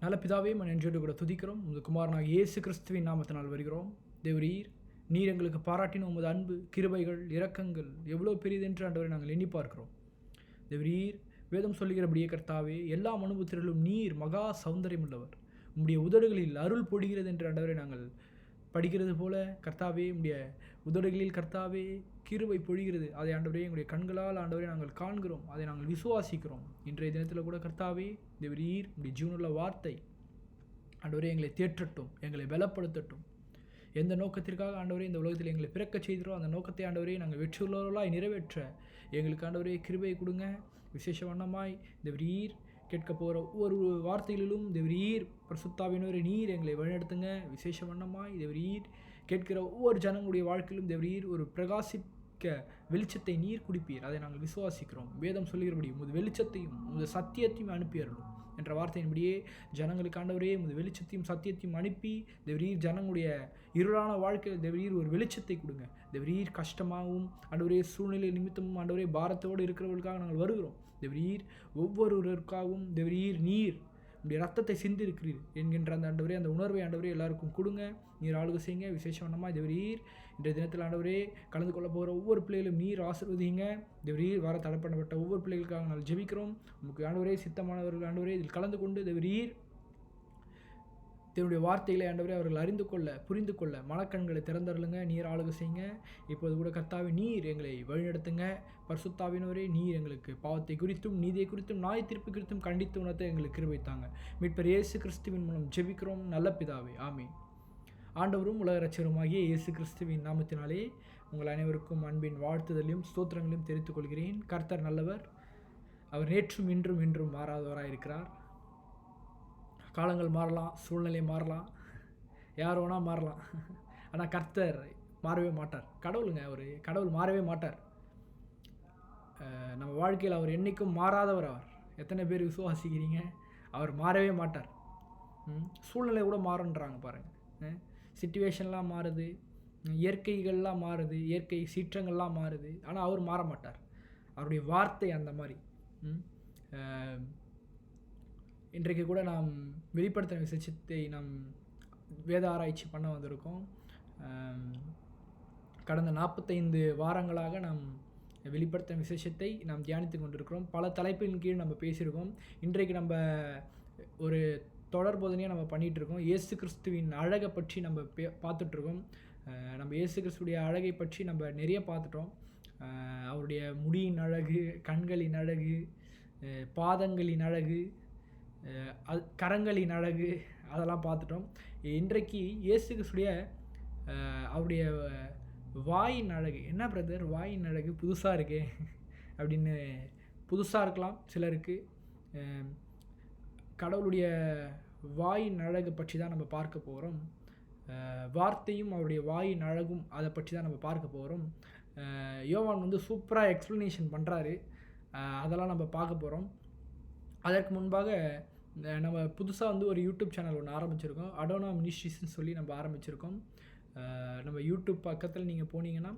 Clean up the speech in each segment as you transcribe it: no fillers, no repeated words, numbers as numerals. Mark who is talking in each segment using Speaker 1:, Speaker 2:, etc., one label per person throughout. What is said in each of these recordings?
Speaker 1: நல்ல பிதாவே நன்றியோடு கூட துதிக்கிறோம். உமது குமாரனாக இயேசு கிறிஸ்துவின் நாமத்தினால் வருகிறோம். தேவரீர், நீர் எங்களுக்கு பாராட்டின உமது அன்பு, கிருபைகள், இரக்கங்கள் எவ்வளோ பெரியதென்று ஆண்டவரை நாங்கள் எண்ணி பார்க்கிறோம். தேவரீர், வேதம் சொல்லுகிறபடியே கர்த்தாவே, எல்லா அனுபவத்திலும் நீர் மகா சௌந்தரியம் உள்ளவர். உம்முடைய உதடுகளில் அருள் பொழிகிறது என்று ஆண்டவரை நாங்கள் படிக்கிறது போல கர்த்தாவே, உம்முடைய உதடுகளில் கர்த்தாவே கிருபை பொழிகிறது. அதை ஆண்டவரே எங்களுடைய கண்களால் ஆண்டவரை நாங்கள் காண்கிறோம், அதை நாங்கள் விசுவாசிக்கிறோம். இன்றைய தினத்தில் கூட கர்த்தாவே தேவரீர், உம்முடைய ஜீவனுள்ள வார்த்தை ஆண்டவரே எங்களை தேற்றட்டும், எங்களை பலப்படுத்தட்டும். எந்த நோக்கத்திற்காக ஆண்டவரே இந்த உலகத்தில் எங்களை பிறக்க செய்கிறோம், அந்த நோக்கத்தை ஆண்டவரே நாங்கள் வெற்றியுள்ளவர்களாய் நிறைவேற்ற எங்களுக்கு ஆண்டவரே கிருபையை கொடுங்க. விசேஷ வண்ணமாய் தேவரீர் கேட்க போகிற ஒவ்வொரு வார்த்தைகளிலும் தேவரீர் பரிசுத்தாவினோரே நீர் எங்களை வழிநடத்துங்க. விசேஷ வண்ணமாய் தேவரீர் கேட்கிற ஒவ்வொரு ஜனங்களுடைய வாழ்க்கையிலும் தேவரீர் ஒரு பிரகாசிக்க வெளிச்சத்தை நீர் குடிப்பீர், அதை நாங்கள் விசுவாசிக்கிறோம். வேதம் சொல்லுகிறபடி உமது வெளிச்சத்தையும் உமது சத்தியத்தையும் அனுப்பியறலும் என்ற வார்த்தையின்படியே ஜனங்களுக்கு ஆண்டவரே உமது வெளிச்சத்தையும் சத்தியத்தையும் அனுப்பி தேவரீர் ஜனங்களுடைய இருளான வாழ்க்கையில் தேவரீர் ஒரு வெளிச்சத்தை கொடுங்க. தேவரீர் கஷ்டமாகவும் ஆண்டவரே சூழ்நிலை நிமித்தமும் ஆண்டவரே பாரத்தோடு இருக்கிறவர்களுக்காக நாங்கள் வருகிறோம். தேவரீர் ஒவ்வொருவருக்காகவும் தேவரீர் நீர் உடைய ரத்தத்தை சிந்திருக்கிறீர் என்கின்ற அந்த ஆண்டவரே அந்த உணர்வை ஆண்டவரே எல்லாருக்கும் கொடுங்க. நீர் ஆளுகை செய்யுங்க. விசேஷ வண்ணமாக தேவரீர் இன்றைய தினத்தில் ஆண்டவரே கலந்து கொள்ள போகிற ஒவ்வொரு பிள்ளைகளும் நீர் ஆசீர்வதிங்க. தேவரீர் வர தடை பண்ணப்பட்ட ஒவ்வொரு பிள்ளைகளுக்காக நாங்கள் ஜெபிக்கிறோம். உங்களுக்கு ஆண்டவரே சித்தமானவர்கள் ஆண்டவரே இதில் கலந்து கொண்டு தேவரீர் தேவனுடைய வார்த்தைகளை ஆண்டவரே அவர்கள் அறிந்து கொள்ள புரிந்து கொள்ள மனக்கண்களை திறந்தருளுங்க. நீர் ஆளுகை செய்யுங்க. இப்போது கூட கர்த்தாவே நீர் எங்களை வழிநடத்துங்க. பரிசுத்தாவினவரே நீர் எங்களுக்கு பாவத்தை குறித்தும் நீதியை குறித்தும் நியாய தீர்ப்பு குறித்தும் கண்டித்து உணர்த்த எங்களுக்கு கிருபை தாங்க. மீட்பர் இயேசு கிறிஸ்துவின் மூலம் ஜெபிக்கிறோம் நல்ல பிதாவே, ஆமீன். ஆண்டவரும் உலக இரட்சகருமாகிய இயேசு கிறிஸ்துவின் நாமத்தினாலே உங்கள் அனைவருக்கும் அன்பின் வாழ்த்துதலையும் ஸ்தோத்திரங்களையும் தெரிவித்துக் கொள்கிறேன். கர்த்தர் நல்லவர். அவர் நேற்றும் இன்றும் என்றும் மாறாதவராக இருக்கிறார். காலங்கள் மாறலாம், சூழ்நிலை மாறலாம், யார் வேணால் மாறலாம், ஆனால் கர்த்தர் மாறவே மாட்டார். கடவுளுங்க, ஒரு கடவுள் மாறவே மாட்டார். நம்ம வாழ்க்கையில் அவர் என்றைக்கும் மாறாதவர். அவர் எத்தனை பேர் விசுவாசிக்கிறீங்க? அவர் மாறவே மாட்டார். சூழ்நிலை கூட மாறுன்றாங்க பாருங்கள். சிச்சுவேஷன்லாம் மாறுது, இயற்கைகள்லாம் மாறுது, இயற்கை சீற்றங்கள்லாம் மாறுது, ஆனால் அவர் மாற மாட்டார். அவருடைய வார்த்தை அந்த மாதிரி. இன்றைக்கு கூட நாம் வெளிப்படுத்தின விசேஷத்தை நாம் வேத ஆராய்ச்சி பண்ண வந்திருக்கோம். கடந்த 45 வாரங்களாக நாம் வெளிப்படுத்தின விசேஷத்தை நாம் தியானித்து கொண்டிருக்கிறோம். பல தலைப்பின் கீழ் நம்ம பேசியிருக்கோம். இன்றைக்கு நம்ம ஒரு தொடர் போதனையாக நம்ம பண்ணிகிட்ருக்கோம். இயேசு கிறிஸ்துவின் அழகை பற்றி நம்ம பார்த்துட்ருக்கோம். நம்ம இயேசு கிறிஸ்துடைய அழகை பற்றி நம்ம நிறைய பார்த்துட்டோம். அவருடைய முடியின் அழகு, கண்களின் அழகு, பாதங்களின் அழகு, கரங்களின் அழகு, அதெல்லாம் பார்த்துட்டோம். இன்றைக்கு இயேசு கிறிஸ்துடைய அவருடைய வாயின் அழகு. என்ன பிரதர் வாயின் அழகு புதுசாக இருக்கே அப்படின்னு புதுசாக இருக்கலாம் சிலருக்கு. கடவுளுடைய வாயின் அழகு பற்றி தான் நம்ம பார்க்க போகிறோம். வார்த்தையும் அவருடைய வாயின் அழகும் அதை பற்றி தான் நம்ம பார்க்க போகிறோம். யோவான் சூப்பராக எக்ஸ்ப்ளனேஷன் பண்ணுறாரு. அதெல்லாம் நம்ம பார்க்க போகிறோம். அதற்கு முன்பாக நம்ம புதுசாக ஒரு யூடியூப் சேனல் ஒன்று ஆரம்பிச்சிருக்கோம். அடோனா மினிஸ்ட்ரிஸ்ன்னு சொல்லி நம்ம ஆரம்பிச்சிருக்கோம். நம்ம யூடியூப் பக்கத்தில் நீங்கள் போனீங்கன்னா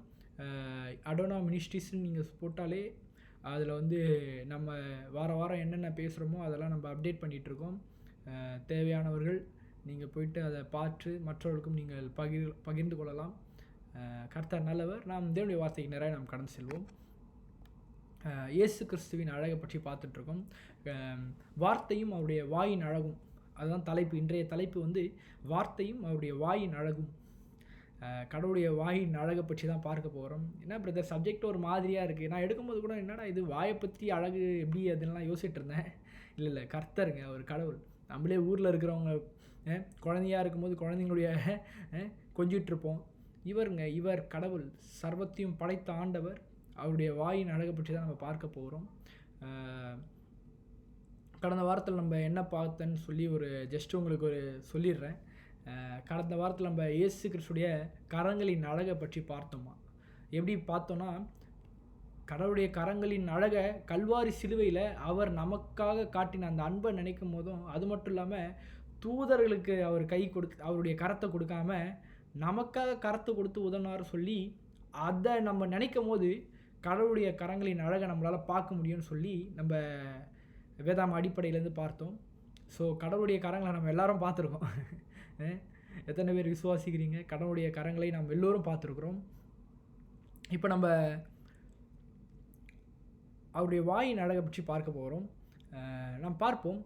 Speaker 1: அடோனா மினிஸ்ட்ரிஸ்ன்னு நீங்கள் போட்டாலே அதில் நம்ம வாரம் என்னென்ன பேசுகிறோமோ அதெல்லாம் நம்ம அப்டேட் பண்ணிகிட்ருக்கோம். தேவையானவர்கள் நீங்கள் போயிட்டு அதை பார்த்து மற்றவர்களுக்கும் நீங்கள் பகிர்ந்து கொள்ளலாம். கர்த்தர் நல்லவர். நாம் தேவனுடைய வார்த்தைக்கு நிறைய நாம் கடந்து செல்வோம். இயேசு கிறிஸ்துவின் அழகை பற்றி பார்த்துட்ருக்கோம். வார்த்தையும் அவருடைய வாயின் அழகும், அதுதான் தலைப்பு. இன்றைய தலைப்பு வார்த்தையும் அவருடைய வாயின் அழகும். கடவுளுடைய வாயின் அழகை பற்றி தான் பார்க்க போகிறோம். என்ன பிரதர் சப்ஜெக்ட் ஒரு மாதிரியாக இருக்குது. நான் எடுக்கும்போது கூட என்னடா இது வாயை பற்றி அழகு எப்படி அதெல்லாம் யோசிச்சுட்டு இருந்தேன். இல்லை கர்த்தருங்க, ஒரு கடவுள். நம்மளே ஊரில் இருக்கிறவங்க குழந்தையாக இருக்கும்போது குழந்தைங்களுடைய கொஞ்சிட்ருப்போம். இவர் கடவுள், சர்வத்தையும் படைத்த ஆண்டவர். அவருடைய வாயின் அழகை பற்றி தான் நம்ம பார்க்க போகிறோம். கடந்த வாரத்தில் நம்ம என்ன பார்த்தேன்னு சொல்லி ஜஸ்ட் உங்களுக்கு சொல்லிடுறேன். கடந்த வாரத்தில் நம்ம இயேசு கிறிஸ்துடைய கரங்களின் அழகை பற்றி பார்த்தோமா. எப்படி பார்த்தோன்னா, கடவுளுடைய கரங்களின் அழகை கல்வாரி சிலுவையில் அவர் நமக்காக காட்டின அந்த அன்பை நினைக்கும் போதும், அது மட்டும் இல்லாமல் தூதர்களுக்கு அவர் அவருடைய கரத்தை கொடுக்காம நமக்காக கரத்தை கொடுத்து உதவினார் சொல்லி அதை நம்ம நினைக்கும் போது கடவுளுடைய கரங்களின் அழகை நம்மளால் பார்க்க முடியும்னு சொல்லி நம்ம வேதாம அடிப்படையிலேருந்து பார்த்தோம். ஸோ கடவுளுடைய கரங்களை நம்ம எல்லாரும் பார்த்துருக்கோம். எத்தனை பேர் விசுவாசிக்கிறீங்க? கடவுளுடைய கரங்களை நாம் எல்லோரும் பார்த்துருக்குறோம். இப்போ நம்ம அவருடைய வாயின் அழகை பற்றி பார்க்க போகிறோம். நாம் பார்ப்போம்.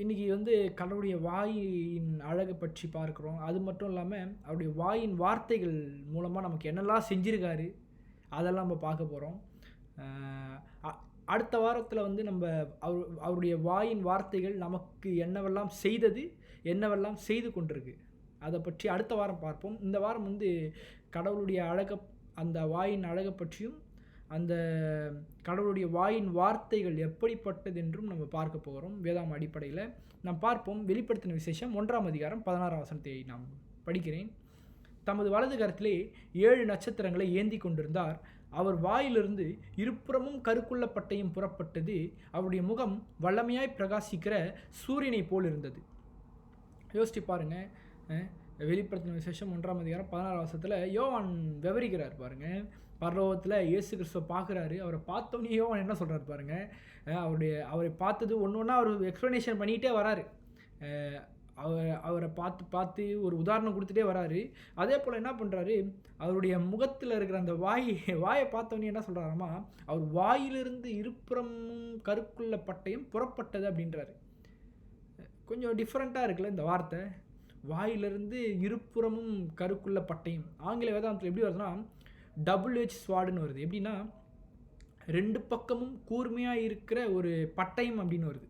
Speaker 1: இன்றைக்கி கடவுளுடைய வாயின் அழகை பற்றி பார்க்குறோம். அது மட்டும் இல்லாமல் அவருடைய வாயின் வார்த்தைகள் மூலமாக நமக்கு என்னெல்லாம் செஞ்சுருக்காரு அதெல்லாம் நம்ம பார்க்க போகிறோம். அடுத்த வாரத்தில் நம்ம அவருடைய வாயின் வார்த்தைகள் நமக்கு என்னவெல்லாம் செய்தது, என்னவெல்லாம் செய்து கொண்டிருக்கு, அதை பற்றி அடுத்த வாரம் பார்ப்போம். இந்த வாரம் கடவுளுடைய அந்த வாயின் அழகை பற்றியும் அந்த கடவுளுடைய வாயின் வார்த்தைகள் எப்படிப்பட்டது என்றும் நம்ம பார்க்க போகிறோம். வேதாம் அடிப்படையில் நாம் பார்ப்போம். வெளிப்படுத்தின விசேஷம் 1ஆம் அதிகாரம் 16ஆம் வசனத்தை நாம் படிக்கிறேன். தமது வலது கரத்திலே 7 நட்சத்திரங்களை ஏந்தி கொண்டிருந்தார். அவர் வாயிலிருந்து இருபுறமும் கருக்குள்ள பட்டயம் புறப்பட்டது. அவருடைய முகம் வல்லமையாய் பிரகாசிக்கிற சூரியனை போல் இருந்தது. யோசிச்சு பாருங்க. வெளிப்படுத்தின விசேஷம் 1ஆம் அதிகாரம் 16ஆம் வசனத்தில் யோவான் விவரிக்கிறார் பாருங்க. பரலோகத்தில் இயேசு கிறிஸ்துவை பார்க்குறாரு. அவரை பார்த்தோன்னே யோவான் என்ன சொல்கிறார் பாருங்க. அவரை பார்த்தது ஒன்று ஒன்றா அவர் எக்ஸ்ப்ளனேஷன் பண்ணிகிட்டே வராரு. அவரை பார்த்து ஒரு உதாரணம் கொடுத்துட்டே வராரு. அதே போல் என்ன பண்ணுறாரு, அவருடைய முகத்தில் இருக்கிற அந்த வாயை பார்த்தோன்னே என்ன சொல்கிறாராமா, அவர் வாயிலிருந்து இருபுறமும் கருக்குள்ள பட்டயம் புறப்பட்டது அப்படின்றாரு. கொஞ்சம் டிஃப்ரெண்ட்டாக இருக்குல்ல இந்த வார்த்தை. வாயிலிருந்து இருபுறமும் கருக்குள்ள பட்டயம். ஆங்கில வேதாந்தத்தில் எப்படி வருதுன்னா WH ஸ்வாடுன்னு வருது. எப்படின்னா 2 பக்கமும் கூர்மையாக இருக்கிற ஒரு பட்டயம் அப்படின்னு வருது.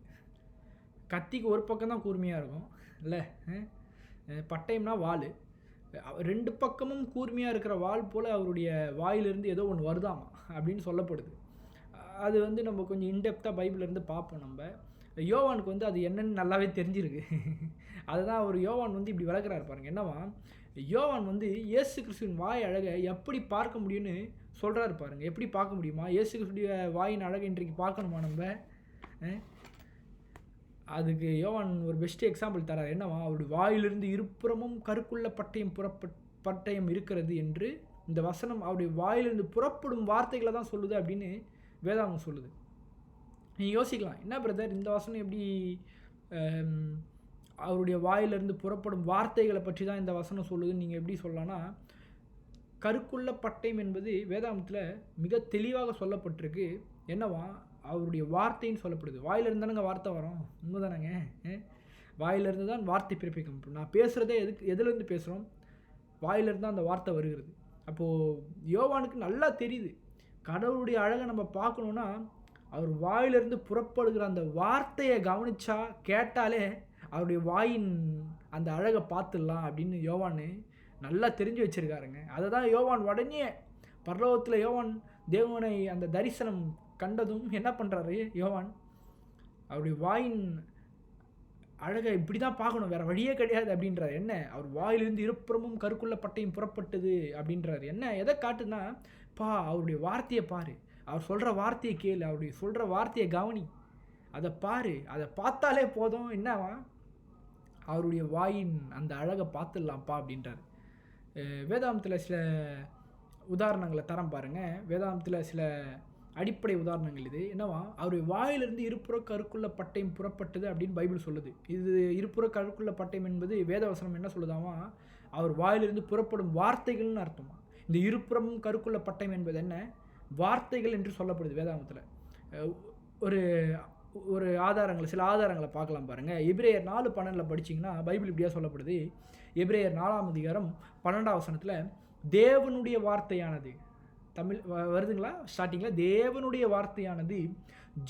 Speaker 1: கத்திக்கு ஒரு பக்கம் தான் கூர்மையாக இருக்கும் இல்லை, பட்டயம்னா வாள். 2 பக்கமும் கூர்மையாக இருக்கிற வாள் போல் அவருடைய வாயிலிருந்து ஏதோ ஒன்று வருதாமா அப்படின்னு சொல்லப்படுது. அது நம்ம கொஞ்சம் இன்டெப்த்தாக பைபிளிலேருந்து பார்ப்போம். நம்ம யோவானுக்கு அது என்னன்னு நல்லாவே தெரிஞ்சிருக்கு. அதுதான் அவர் யோவான் இப்படி விளக்குறாரு பாருங்க. என்னவா, யோவான் இயேசு கிறிஸ்துவின் வாய் அழகை எப்படி பார்க்க முடியும்னு சொல்கிறாரு பாருங்க. எப்படி பார்க்க முடியுமா? இயேசு கிறிஸ்துடைய வாயின் அழகை இன்றைக்கு பார்க்கணுமா நம்ம? அதுக்கு யோவான் ஒரு பெஸ்ட் எக்ஸாம்பிள் தரார். என்னவா, அவருடைய வாயிலிருந்து இருபுறமும் கருக்குள்ள பட்டயம் இருக்கிறது என்று இந்த வசனம் அவருடைய வாயிலிருந்து புறப்படும் வார்த்தைகளை தான் சொல்லுது அப்படின்னு வேதாகம் சொல்லுது. நீங்கள் யோசிக்கலாம், என்ன பிரதர் இந்த வசனம் எப்படி அவருடைய வாயிலிருந்து புறப்படும் வார்த்தைகளை பற்றி தான் இந்த வசனம் சொல்லுதுன்னு நீங்கள் எப்படி சொல்லலாம்னா, கருக்குள்ள பட்டயம் என்பது வேதாகமத்தில் மிக தெளிவாக சொல்லப்பட்டிருக்கு. என்னவா, அவருடைய வார்த்தைன்னு சொல்லப்படுது. வாயிலிருந்து தானங்க வார்த்தை வரும், உண்மை தானேங்க? வாயிலிருந்து தான் வார்த்தை பிறப்பிக்கும். நான் பேசுகிறதே எதுலேருந்து பேசுகிறோம்? வாயிலிருந்து தான் அந்த வார்த்தை வருகிறது. அப்போது யோவானுக்கு நல்லா தெரியுது, கடவுளுடைய அழகை நம்ம பார்க்கணுன்னா அவர் வாயிலிருந்து புறப்படுகிற அந்த வார்த்தையை கவனிச்சா கேட்டாலே அவருடைய வாயின் அந்த அழகை பார்த்துடலாம் அப்படின்னு யோவான் நல்லா தெரிஞ்சு வச்சுருக்காருங்க. அதை தான் யோவான் உடனே பரலோகத்தில் யோவான் தேவனை அந்த தரிசனம் கண்டதும் என்ன பண்ணுறாரு யோவான், அவருடைய வாயின் அழகை இப்படி தான் பார்க்கணும், வேறு வழியே கிடையாது அப்படின்றார். என்ன, அவர் வாயிலிருந்து இருபுறமும் கருக்குள்ள பட்டயம் புறப்பட்டது அப்படின்றாரு. என்ன எதை காட்டுன்னா, அவருடைய வார்த்தையை பாரு, அவர் சொல்கிற வார்த்தையை கேளு, அவருடைய சொல்கிற வார்த்தையை கவனி, அதை பாரு, அதை பார்த்தாலே போதும், என்னவா அவருடைய வாயின் அந்த அழகை பார்த்துடலாம்ப்பா அப்படின்றார். வேதாந்தத்தில் சில உதாரணங்களை தரம் பாருங்கள். வேதாந்தத்தில் சில அடிப்படை உதாரணங்கள் இது. என்னவா, அவருடைய வாயிலிருந்து இருபுற கருக்குள்ள பட்டயம் புறப்பட்டது அப்படின்னு பைபிள் சொல்லுது. இது இருபுற கருக்குள்ள பட்டயம் என்பது வேதவசனம் என்ன சொல்லுதாமா, அவர் வாயிலிருந்து புறப்படும் வார்த்தைகள்னு அர்த்தமா. இந்த இருபுறமும் கருக்குள்ள பட்டயம் என்பது என்ன, வார்த்தைகள் என்று சொல்லப்படுது வேதாகமத்தில். ஒரு சில ஆதாரங்களை பார்க்கலாம் பாருங்கள். எபிரேயர் 4:12 படிச்சிங்கன்னா பைபிள் இப்படியா சொல்லப்படுது. எபிரேயர் 4ஆம் அதிகாரம் 12ஆம் வசனத்தில் தேவனுடைய வார்த்தையானது, தமிழ் வருதுங்களா ஸ்டார்டிங்கில், தேவனுடைய வார்த்தையானது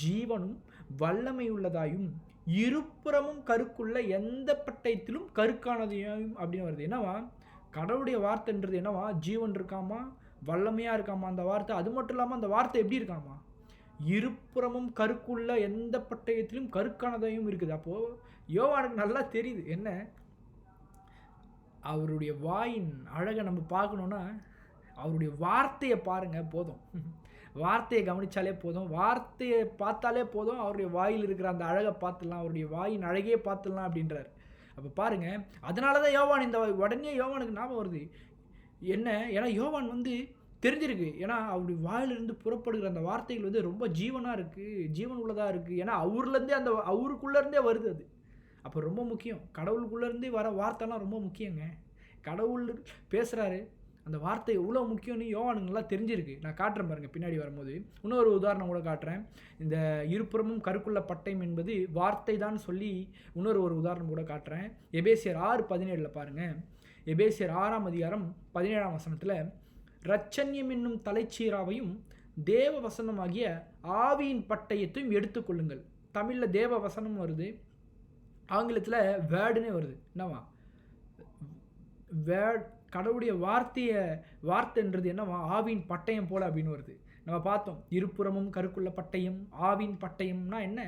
Speaker 1: ஜீவனும் வல்லமை உள்ளதாயும் இருபுறமும் கருக்குள்ள எந்த பட்டயத்திலும் கருக்கானதையும் அப்படின்னு வருது. என்னவா, கடவுளுடைய வார்த்தைன்றது என்னவா, ஜீவன் இருக்காமா, வல்லமையாக இருக்காமா அந்த வார்த்தை. அது மட்டும் இல்லாமல் அந்த வார்த்தை எப்படி இருக்காமா, இருபுறமும் கருக்குள்ள எந்த பட்டயத்திலும் கருக்கானதையும் இருக்குது. அப்போது யோவானுக்கு நல்லா தெரியுது, என்ன அவருடைய வாயின் அழகை நம்ம பார்க்கணுன்னா அவருடைய வார்த்தையை பாருங்கள் போதும், வார்த்தையை கவனித்தாலே போதும், வார்த்தையை பார்த்தாலே போதும், அவருடைய வாயில் இருக்கிற அந்த அழகை பார்த்துடலாம், அவருடைய வாயின் அழகையே பார்த்துடலாம் அப்படின்றார். அப்போ பாருங்கள், அதனால தான் யோவான் உடனே யோவானுக்கு ஞாபகம் வருது என்ன, ஏன்னா யோவான் தெரிஞ்சிருக்கு. ஏன்னா அவருடைய வாயிலிருந்து புறப்படுகிற அந்த வார்த்தைகள் வந்து ரொம்ப ஜீவனாக இருக்குது, ஜீவன் உள்ளதாக இருக்குது. ஏன்னா அவர்லேருந்தே அந்த அவருக்குள்ளேருந்தே வருது அது. அப்போ ரொம்ப முக்கியம். கடவுளுக்குள்ளேருந்தே வர வார்த்தைலாம் ரொம்ப முக்கியங்க. கடவுள் பேசுகிறாரு, அந்த வார்த்தை எவ்வளோ முக்கியம்னு யோவானுக்கு நல்லா தெரிஞ்சிருக்கு. நான் காட்டுறேன் பாருங்கள் பின்னாடி வரும்போது. இன்னொரு உதாரணம் கூட காட்டுறேன். இந்த இருபுறமும் கருக்குள்ள பட்டயம் என்பது வார்த்தை தான் சொல்லி இன்னொரு உதாரணம் கூட காட்டுறேன். எபேசியர் 6:17 பாருங்கள். எபேசியர் 6ஆம் அதிகாரம் 17ஆம் வசனத்தில், இரட்சண்யம் என்னும் தலைச்சீராவையும் தேவ வசனமாகிய ஆவியின் பட்டயத்தையும் எடுத்துக்கொள்ளுங்கள். தமிழில் தேவ வசனம் வருது, ஆங்கிலத்தில் வேர்டுன்னே வருது. என்னவா வேர்ட்? கடவுளுடைய வார்த்தைன்றது என்னவா? ஆவியின் பட்டயம் போல அப்படின்னு வருது. நம்ம பார்த்தோம், இருபுறமும் கருக்குள்ள பட்டயம், ஆவியின் பட்டயம்னா என்ன?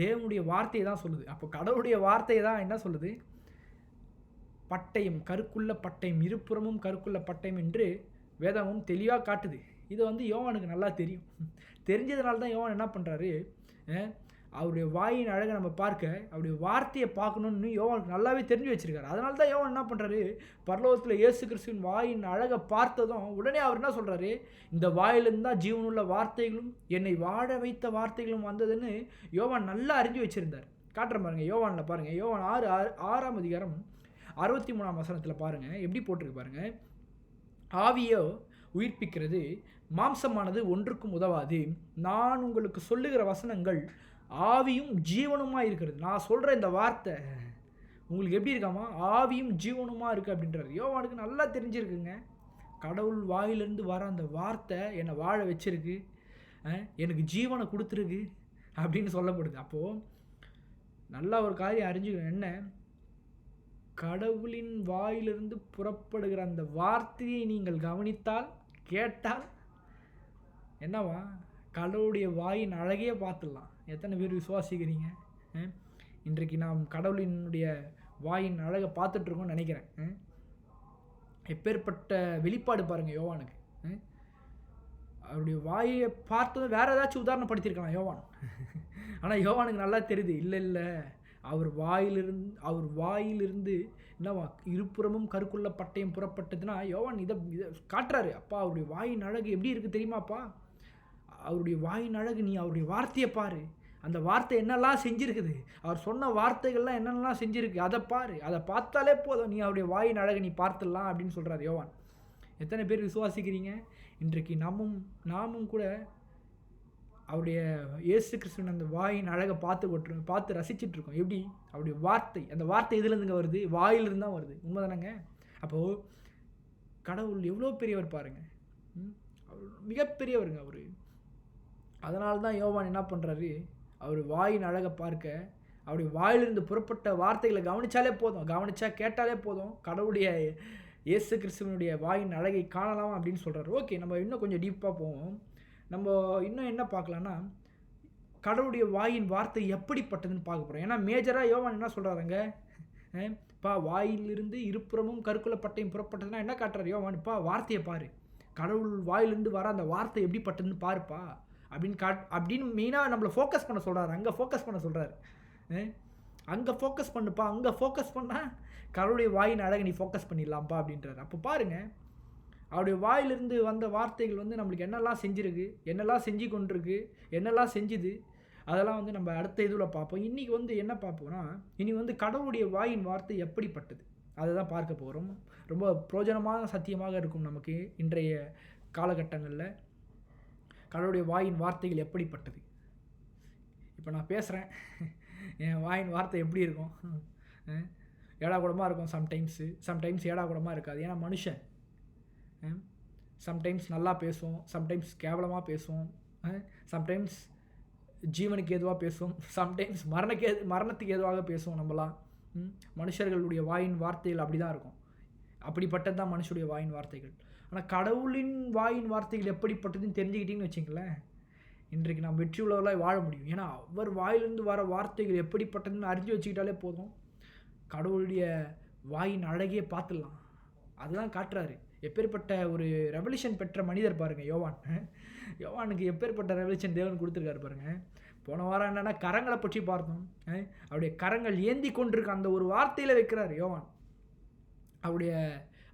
Speaker 1: தேவனுடைய வார்த்தையை தான் சொல்லுது. அப்போ கடவுளுடைய வார்த்தையை தான் என்ன சொல்லுது? பட்டயம், கருக்குள்ள பட்டயம், இருபுறமும் கருக்குள்ள பட்டயம் என்று வேதமும் தெளிவாக காட்டுது. இதை வந்து யோவானுக்கு நல்லா தெரியும். தெரிஞ்சதுனால தான் யோவான் என்ன பண்ணுறாரு, அவருடைய வாயின் அழகை நம்ம பார்க்க, அவருடைய வார்த்தையை பார்க்கணுன்னு யோவானுக்கு நல்லாவே தெரிஞ்சு வச்சிருக்காரு. அதனால தான் யோவான் என்ன பண்ணுறாரு, பரலோகத்தில் இயேசு கிறிஸ்துவின் வாயின் அழகை பார்த்ததும் உடனே அவர் என்ன சொல்கிறாரு, இந்த வாயிலிருந்து தான் ஜீவனுள்ள வார்த்தைகளும் என்னை வாழ வைத்த வார்த்தைகளும் வந்ததுன்னு யோவான் நல்லா அறிஞ்சு வச்சுருந்தார். காட்டுற பாருங்க, யோவானில் பாருங்கள். யோவான் 6ஆம் அதிகாரம் 63ஆம் வசனத்தில் பாருங்கள், எப்படி போட்டிருக்கு பாருங்கள். ஆவியோ உயிர்ப்பிக்கிறது, மாம்சமானது ஒன்றுக்கும் உதவாது. நான் உங்களுக்கு சொல்லுகிற வசனங்கள் ஆவியும் ஜீவனுமாக இருக்கிறது. நான் சொல்கிற இந்த வார்த்தை உங்களுக்கு எப்படி இருக்காமா? ஆவியும் ஜீவனுமாக இருக்குது அப்படின்றாரு. யோவானுக்கு நல்லா தெரிஞ்சிருக்குங்க. கடவுள் வாயிலிருந்து வர அந்த வார்த்தை என்னை வாழ வச்சிருக்கு, எனக்கு ஜீவனை கொடுத்துருக்கு அப்படின்னு சொல்லப்படுது. அப்போது நல்லா ஒரு காரியம் அறிஞ்சுக்கணும். என்ன? கடவுளின் வாயிலிருந்து புறப்படுகிற அந்த வார்த்தையை நீங்கள் கவனித்தால், கேட்டால் என்னவா? கடவுளுடைய வாயின் அழகையே பார்த்துடலாம். எத்தனை பேர் விசுவாசிக்கிறீங்க? இன்றைக்கு நாம் கடவுளினுடைய வாயின் அழகை பார்த்துட்ருக்கோம்னு நினைக்கிறேன். எப்பேற்பட்ட வெளிப்பாடு பாருங்கள் யோவானுக்கு. அவருடைய வாயை பார்த்ததும் வேறு ஏதாச்சும் உதாரணப்படுத்தியிருக்கலாம் யோவான். ஆனால் யோவானுக்கு நல்லா தெரியுது, இல்லை அவர் வாயிலிருந்து என்னவா? இருபுறமும் கருக்குள்ள பட்டயம் புறப்பட்டதுன்னா யோவான் இதை காட்டுறாரு. அப்பா, அவருடைய வாயின் அழகு எப்படி இருக்குது தெரியுமாப்பா? அவருடைய வாயின் அழகு, நீ அவருடைய வார்த்தையை பாரு. அந்த வார்த்தை என்னெல்லாம் செஞ்சுருக்குது, அவர் சொன்ன வார்த்தைகள்லாம் என்னென்னலாம் செஞ்சுருக்கு, அதை பாரு. அதை பார்த்தாலே போதும், நீ அவருடைய வாயின் அழகை நீ பார்த்துடலாம் அப்படின்னு சொல்கிறார் யோவான். எத்தனை பேர் விசுவாசிக்கிறீங்க? இன்றைக்கு நாமும் கூட அவருடைய இயேசு கிறிஸ்துவின் அந்த வாயின் அழகை பார்த்து ரசிச்சிட்ருக்கோம். எப்படி? அவருடைய வார்த்தை, அந்த வார்த்தை எதுலேருந்துங்க வருது? வாயிலிருந்து தான் வருது. உண்மைதானங்க? அப்போது கடவுள் எவ்வளோ பெரியவர் பாருங்கள். அவர் மிகப்பெரியவருங்க அவர். அதனால தான் யோவான் என்ன பண்ணுறாரு, அவர் வாயின் அழகை பார்க்க, அவருடைய வாயிலிருந்து புறப்பட்ட வார்த்தைகளை கவனித்தாலே போதும், கேட்டாலே போதும், கடவுளுடைய இயேசு கிறிஸ்துவனுடைய வாயின் அழகை காணலாம் அப்படின்னு சொல்கிறார். ஓகே, நம்ம இன்னும் கொஞ்சம் டீப்பாக போவோம். நம்ம இன்னும் என்ன பார்க்கலான்னா, கடவுளுடைய வாயின் வார்த்தை எப்படிப்பட்டதுன்னு பார்க்க போகிறோம். ஏன்னா மேஜராக யோவான் என்ன சொல்கிறாருங்க, வாயிலிருந்து இருபுறமும் கருக்குள்ள பட்டயம் புறப்பட்டதுன்னா என்ன காட்டுறாரு யோவான்? வார்த்தையை பாரு, கடவுள் வாயிலிருந்து வர அந்த வார்த்தை எப்படிப்பட்டதுன்னு பாருப்பா அப்படின்னு மெயினாக நம்மளை ஃபோக்கஸ் பண்ண சொல்கிறாரு. அங்கே ஃபோக்கஸ் பண்ண சொல்கிறாரு. அங்கே ஃபோக்கஸ் பண்ணுப்பா, அங்கே ஃபோக்கஸ் பண்ணால் கடவுளுடைய வாயின் அழகை நீ ஃபோக்கஸ் பண்ணிடலாம்ப்பா அப்படின்றாரு. அப்போ பாருங்கள், அவருடைய வாயிலிருந்து வந்த வார்த்தைகள் வந்து நம்மளுக்கு என்னெல்லாம் செஞ்சுருக்கு, என்னெல்லாம் செஞ்சு கொண்டிருக்கு, என்னெல்லாம் செஞ்சுது, அதெல்லாம் வந்து நம்ம அடுத்த இதில் பார்ப்போம். இன்றைக்கி வந்து என்ன பார்ப்போம்னா, இன்றைக்கி வந்து கடவுளுடைய வாயின் வார்த்தை எப்படிப்பட்டது அதை தான் பார்க்க போகிறோம். ரொம்ப பிரயோஜனமான சத்தியமாக இருக்கும் நமக்கு இன்றைய காலகட்டங்களில். கடவுளுடைய வாயின் வார்த்தைகள் எப்படிப்பட்டது? இப்போ நான் பேசுகிறேன், என் வாயின் வார்த்தை எப்படி இருக்கும்? ஏடாகூடமாக இருக்கும். சம்டைம்ஸ் ஏடாகூடமாக இருக்காது. ஏன்னா மனுஷன் சம்டைம்ஸ் நல்லா பேசுவோம், சம்டைம்ஸ் கேவலமாக பேசுவோம், சம்டைம்ஸ் ஜீவனுக்கு ஏதுவாக பேசுவோம், சம்டைம்ஸ் மரணத்துக்கு ஏதுவாக பேசுவோம். நம்மலாம் மனுஷர்களுடைய வாயின் வார்த்தைகள் அப்படி தான் இருக்கும். அப்படிப்பட்டது தான் மனுஷனுடைய வாயின் வார்த்தைகள். ஆனால் கடவுளின் வாயின் வார்த்தைகள் எப்படிப்பட்டதுன்னு தெரிஞ்சுக்கிட்டிங்கன்னு வச்சுங்களேன், இன்றைக்கு நாம் வெற்றி உள்ளவர்களாக வாழ முடியும். ஏன்னா அவர் வாயிலிருந்து வர வார்த்தைகள் எப்படிப்பட்டதுன்னு அறிஞ்சு வச்சுக்கிட்டாலே போதும், கடவுளுடைய வாயின் அழகையே பார்த்துடலாம். அதுதான் காட்டுறாரு. எப்பேற்பட்ட ஒரு ரெவல்யூஷன் பெற்ற மனிதர் பாருங்கள் யோவானுக்கு எப்பேற்பட்ட ரெவல்யூஷன் தேவன் கொடுத்துருக்காரு பாருங்கள். போன வாரம் என்னென்னா கரங்களை பற்றி பார்த்தோம். அவருடைய கரங்கள் ஏந்தி கொண்டிருக்க அந்த ஒரு வார்த்தையில் வைக்கிறார் யோவான். அவருடைய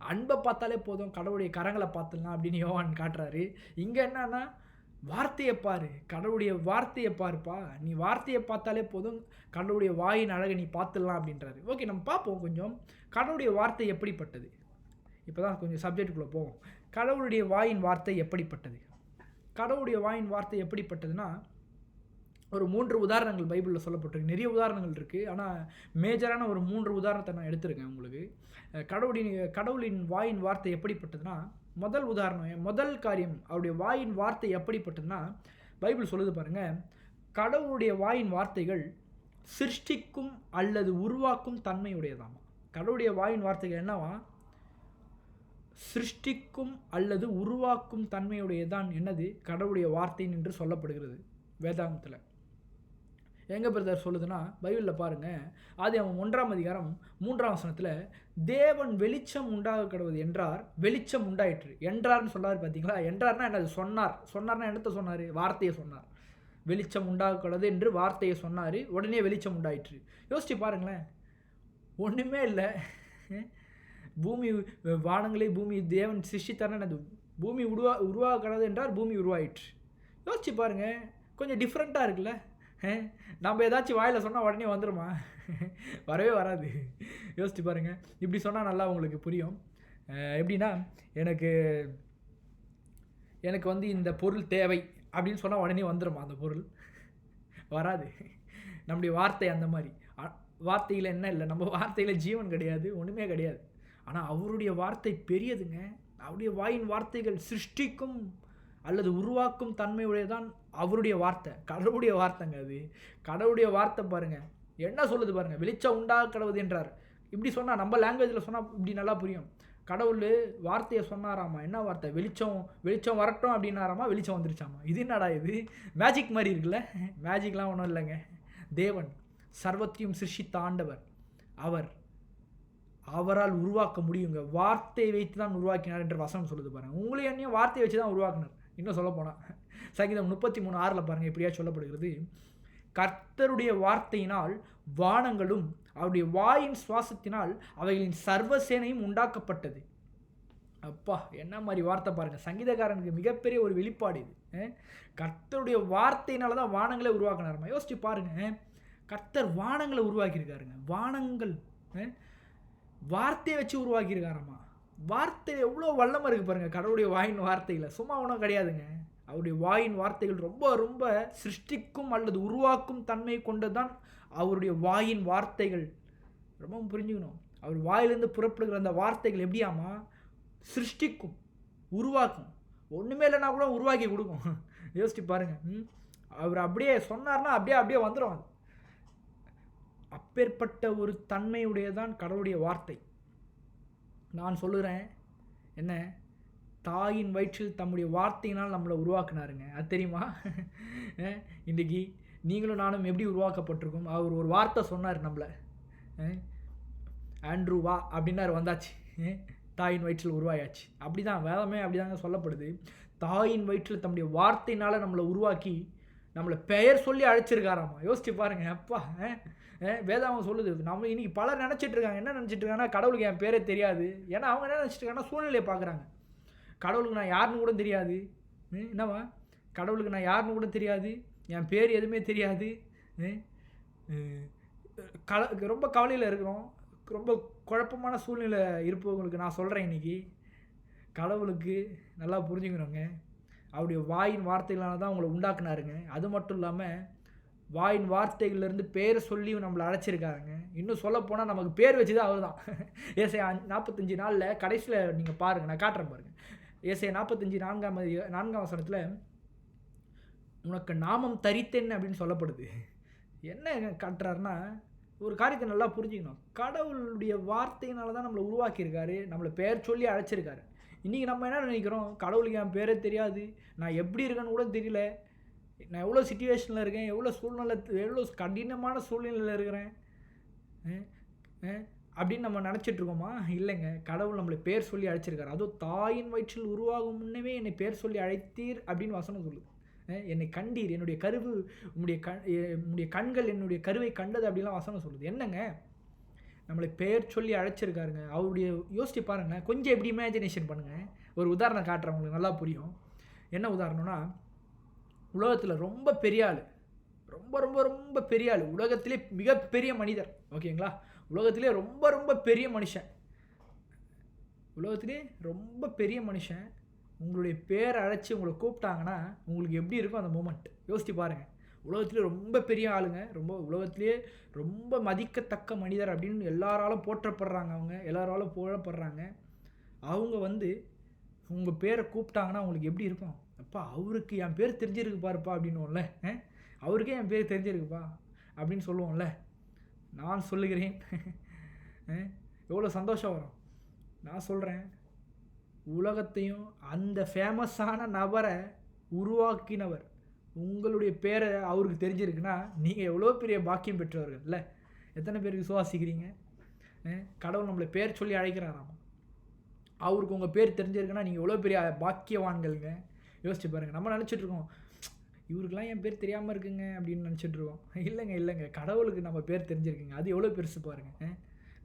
Speaker 1: அன்பை பார்த்தாலே போதும், கடவுளுடைய கரங்களை பார்த்துடலாம் அப்படின்னு யோவான் காட்டுறாரு. இங்கே என்னன்னா, வார்த்தையை பாரு, கடவுளுடைய வார்த்தையை பாருப்பா, நீ வார்த்தையை பார்த்தாலே போதும், கடவுளுடைய வாயின் அழகை நீ பார்த்துடலாம் அப்படின்றாரு. ஓகே, நம்ம பார்ப்போம் கொஞ்சம் கடவுளுடைய வார்த்தை எப்படிப்பட்டது. இப்போ தான் கொஞ்சம் சப்ஜெக்டுக்குள்ளே போவோம். கடவுளுடைய வாயின் வார்த்தை எப்படிப்பட்டது. கடவுளுடைய வாயின் வார்த்தை எப்படிப்பட்டதுன்னா, ஒரு 3 உதாரணங்கள் பைபிளில் சொல்லப்பட்டிருக்கு. நிறைய உதாரணங்கள் இருக்குது, ஆனால் மேஜரான ஒரு 3 உதாரணத்தை நான் எடுத்திருக்கேன் உங்களுக்கு. கடவுளின் வாயின் வார்த்தை எப்படிப்பட்டதுன்னா, முதல் உதாரணம், முதல் காரியம், அவருடைய வாயின் வார்த்தை எப்படிப்பட்டதுன்னா, பைபிள் சொல்லுது பாருங்கள், கடவுளுடைய வாயின் வார்த்தைகள் சிருஷ்டிக்கும் அல்லது உருவாக்கும் தன்மையுடையதாமா. கடவுளுடைய வாயின் வார்த்தைகள் என்னவா, சிருஷ்டிக்கும் அல்லது உருவாக்கும் தன்மையுடையதான் என்னது கடவுளுடைய வார்த்தை என்று சொல்லப்படுகிறது வேதாகமத்தில். எங்கே பிரதர் சொல்லுதுன்னா, பைபிளில் பாருங்கள், ஆதியாகமம் 1ஆம் அதிகாரம் 3ஆம் வசனத்தில், தேவன் வெளிச்சம் உண்டாக கடவுது என்றார், வெளிச்சம் உண்டாயிற்று. என்றார்னு சொன்னார் பார்த்தீங்களா. என்றார்னா என்னது, சொன்னார்னா என்னத்தை சொன்னார், வார்த்தையை சொன்னார். வெளிச்சம் உண்டாக கடவுது என்று வார்த்தையை சொன்னார், உடனே வெளிச்சம் உண்டாயிற்று. யோசிச்சு பாருங்களேன், ஒன்றுமே இல்லை, பூமி வானங்களை பூமி தேவன் சிருஷ்டித்தார்னா என்னது, பூமி உருவாக கடவுது என்றார், பூமி உருவாயிற்று. யோசிச்சு பாருங்கள், கொஞ்சம் டிஃப்ரெண்ட்டாக இருக்குல்ல. நம்ம ஏதாச்சும் வாயில் சொன்னால் உடனே வந்துடுமா, வரவே வராது. யோசிச்சு பாருங்கள், இப்படி சொன்னால் நல்லா உங்களுக்கு புரியும். எப்படின்னா, எனக்கு வந்து இந்த பொருள் தேவை அப்படின்னு சொன்னால் உடனே வந்துடுமா அந்த பொருள், வராது. நம்முடைய வார்த்தை அந்த மாதிரி. வார்த்தையில் என்ன இல்லை, நம்ம வார்த்தையில் ஜீவன் கிடையாது, ஒன்றுமே கிடையாது. ஆனால் அவருடைய வார்த்தை பெரியதுங்க. அவருடைய வாயின் வார்த்தைகள் சிருஷ்டிக்கும் அல்லது உருவாக்கும் தன்மை உடையதான் அவருடைய வார்த்தை. கடவுளுடைய வார்த்தைங்க அது. கடவுளுடைய வார்த்தை பாருங்கள் என்ன சொல்லுது பாருங்கள், வெளிச்சம் உண்டாக கடவுது என்றார். இப்படி சொன்னால், நம்ம லாங்குவேஜில் சொன்னால் இப்படி நல்லா புரியும். கடவுள் வார்த்தையை சொன்னாராமா, என்ன வார்த்தை, வெளிச்சம் வரட்டும் அப்படின்னாராமா, வெளிச்சம் வந்துருச்சாமா. இது என்னடா இது, மேஜிக் மாதிரி இருக்குல்ல. மேஜிக்லாம் ஒன்றும் இல்லைங்க. தேவன் சர்வத்தையும் சிருஷ்டித்த ஆண்டவர், அவரால் உருவாக்க முடியுங்க. வார்த்தையை வைத்து தான் உருவாக்கினார் என்ற வசனம் சொல்லுது பாருங்கள். உங்களையும் என்னையும் வார்த்தையை வச்சு தான் உருவாக்கினார். இன்னும் சொல்ல போனால் சங்கீதம் 33:6 பாருங்கள், இப்படியா சொல்லப்படுகிறது, கர்த்தருடைய வார்த்தையினால் வானங்களும் அவருடைய வாயின் சுவாசத்தினால் அவைகளின் சர்வசேனையும் உண்டாக்கப்பட்டது. அப்பா, என்ன மாதிரி வார்த்தை பாருங்கள். சங்கீதக்காரனுக்கு மிகப்பெரிய ஒரு வெளிப்பாடு இது. கர்த்தருடைய வார்த்தையினால தான் வானங்களை உருவாக்கினாருமா. யோசிச்சு பாருங்கள், கர்த்தர் வானங்களை உருவாக்கியிருக்காருங்க. வானங்கள் வார்த்தையை வச்சு உருவாக்கியிருக்காராமா. வார்த்தை எவ்வளோ வல்லமாக இருக்குது பாருங்கள் கடவுளுடைய வாயின் வார்த்தையில். சும்மா ஒன்றும் கிடையாதுங்க. அவருடைய வாயின் வார்த்தைகள் ரொம்ப ரொம்ப சிருஷ்டிக்கும் அல்லது உருவாக்கும் தன்மை கொண்டதான் அவருடைய வாயின் வார்த்தைகள். ரொம்ப புரிஞ்சுக்கணும். அவர் வாயிலிருந்து புறப்படுகிற அந்த வார்த்தைகள் எப்படியாமா, சிருஷ்டிக்கும், உருவாக்கும். ஒன்றுமே இல்லைன்னா கூட உருவாக்கி கொடுக்கும். யோசிச்சு பாருங்கள். அவர் அப்படியே சொன்னார்னா அப்படியே வந்துடும். அப்பேற்பட்ட ஒரு தன்மையுடையதான் கடவுளுடைய வார்த்தை. நான் சொல்லுகிறேன், என்ன, தாயின் வயிற்றில் தம்முடைய வார்த்தையினால் நம்மளை உருவாக்குனாருங்க. அது தெரியுமா? இன்றைக்கி நீங்களும் நானும் எப்படி உருவாக்கப்பட்டிருக்கோம். அவர் ஒரு வார்த்தை சொன்னார் நம்மளை, ஆண்ட்ரூ வா அப்படின்னாரு, வந்தாச்சு, தாயின் வயிற்றில் உருவாயாச்சு. அப்படி தான் வேதமே அப்படி தாங்க சொல்லப்படுது. தாயின் வயிற்றில் தம்முடைய வார்த்தையினால் நம்மளை உருவாக்கி நம்மளை பெயர் சொல்லி அழைச்சிருக்காராமா. யோசிச்சு பாருங்க. அப்பா, வேதாகம் சொல்லுது. நம்ம இன்னைக்கு பலர் நினச்சிட்டு இருக்காங்க, என்ன நினச்சிட்டு இருக்காங்கன்னா, கடவுளுக்கு என் பேரே தெரியாது. ஏன்னா அவங்க என்ன நினச்சிட்டு இருக்காங்கன்னா, சூழ்நிலையை பார்க்குறாங்க. கடவுளுக்கு நான் யாருன்னு கூட தெரியாது. என்னவா, கடவுளுக்கு நான் யாருன்னு கூட தெரியாது, என் பேர் எதுவுமே தெரியாது. ரொம்ப கவலையில் இருக்கிறோம். ரொம்ப குழப்பமான சூழ்நிலை இருப்பவங்களுக்கு நான் சொல்கிறேன், இன்றைக்கி கடவுளுக்கு நல்லா புரிஞ்சுக்கணுங்க. அவருடைய வாயின் வார்த்தைகளால் தான் அவங்கள உண்டாக்குனாருங்க. அது மட்டும் இல்லாமல் வாயின் வார்த்தைகள்லேருந்து பேரை சொல்லி நம்மளை அழைச்சிருக்காருங்க. இன்னும் சொல்லப்போனால் நமக்கு பேர் வச்சு தான் அவர் தான். ஏசாயா 45 நாளில் கடைசியில் நீங்கள் பாருங்கள், நான் காட்டுறேன் பாருங்கள். ஏசாயா 45 4ஆம் வசனத்தில் உனக்கு நாமம் தரித்தேன் அப்படின்னு சொல்லப்படுது. என்ன காட்டுறாருன்னா, ஒரு காரியத்தை நல்லா புரிஞ்சுக்கணும். கடவுளுடைய வார்த்தையினால தான் நம்மளை உருவாக்கியிருக்காரு, நம்மளை பேர் சொல்லி அழைச்சிருக்காரு. இன்றைக்கி நம்ம என்ன நினைக்கிறோம், கடவுளுக்கு என் பேரே தெரியாது, நான் எப்படி இருக்கேன்னு கூட தெரியல, நான் எவ்வளோ சிச்சுவேஷனில் இருக்கேன், எவ்வளோ கடினமான சூழ்நிலையில் இருக்கிறேன் அப்படின்னு நம்ம நினச்சிட்ருக்கோமா? இல்லைங்க, கடவுள் நம்மளை பேர் சொல்லி அழைச்சிருக்காரு. அதுவும் தாயின் வயிற்றில் உருவாகும் முன்னமே என்னை பேர் சொல்லி அழைத்தீர் அப்படின்னு வசனம் சொல்லுது. என்னை கண்டீர், என்னுடைய கருவு உங்களுடைய கண்கள் என்னுடைய கருவை கண்டது அப்படிலாம் வசனம் சொல்லுது. என்னங்க, நம்மளை பெயர் சொல்லி அழைச்சிருக்காருங்க. அவருடைய யோசிச்சு பாருங்க, கொஞ்சம் எப்படி இமேஜினேஷன் பண்ணுங்கள். ஒரு உதாரணம் காட்டுறேன், உங்களுக்கு நல்லா புரியும். என்ன உதாரணம்னா, உலகத்தில் ரொம்ப பெரிய ஆள், ரொம்ப ரொம்ப ரொம்ப பெரிய ஆள், உலகத்திலே மிகப்பெரிய மனிதர், ஓகேங்களா? உலகத்திலே ரொம்ப ரொம்ப பெரிய மனுஷன், உலகத்திலே ரொம்ப பெரிய மனுஷன் உங்களுடைய பேரை அழைச்சி உங்களை கூப்பிட்டாங்கன்னா உங்களுக்கு எப்படி இருக்கும் அந்த மூமெண்ட்? யோசிச்சு பாருங்கள். உலகத்திலே ரொம்ப பெரிய ஆளுங்க, ரொம்ப உலகத்திலே ரொம்ப மதிக்கத்தக்க மனிதர் அப்படின்னு எல்லாராலும் போற்றப்படுறாங்க, அவங்க எல்லாராலும் புகழப்படுறாங்க. அவங்க வந்து உங்கள் பேரை கூப்பிட்டாங்கன்னா உங்களுக்கு எப்படி இருக்கும்? அப்பா, அவருக்கு என் பேர் தெரிஞ்சிருக்கு பாருப்பா அப்படின்னுவோம்ல, அவருக்கே என் பேர் தெரிஞ்சிருக்குப்பா அப்படின்னு சொல்லுவோம்ல. நான் சொல்லுகிறேன், எவ்வளோ சந்தோஷம் வரும். நான் சொல்கிறேன், உலகத்தையும் அந்த ஃபேமஸான நபரை உருவாக்கினவர் உங்களுடைய பேரை அவருக்கு தெரிஞ்சிருக்குன்னா நீங்கள் எவ்வளோ பெரிய பாக்கியம் பெற்றவர்கள் இல்லை? எத்தனை பேருக்கு விசுவாசிக்கிறீங்க? கடவுள் நம்மளை பேர் சொல்லி அழைக்கிறாராம். அவருக்கு உங்கள் பேர் தெரிஞ்சிருக்குன்னா நீங்கள் எவ்வளோ பெரிய பாக்கியவான்கள்ங்க. யோசிச்சு பாருங்கள். நம்ம நினச்சிட்ருக்கோம், இவருக்கெல்லாம் என் பேர் தெரியாமல் இருக்குங்க அப்படின்னு நினச்சிட்ருக்கோம். இல்லைங்க, கடவுளுக்கு நம்ம பேர் தெரிஞ்சிருக்குங்க. அது எவ்வளோ பெருசு பாருங்கள்.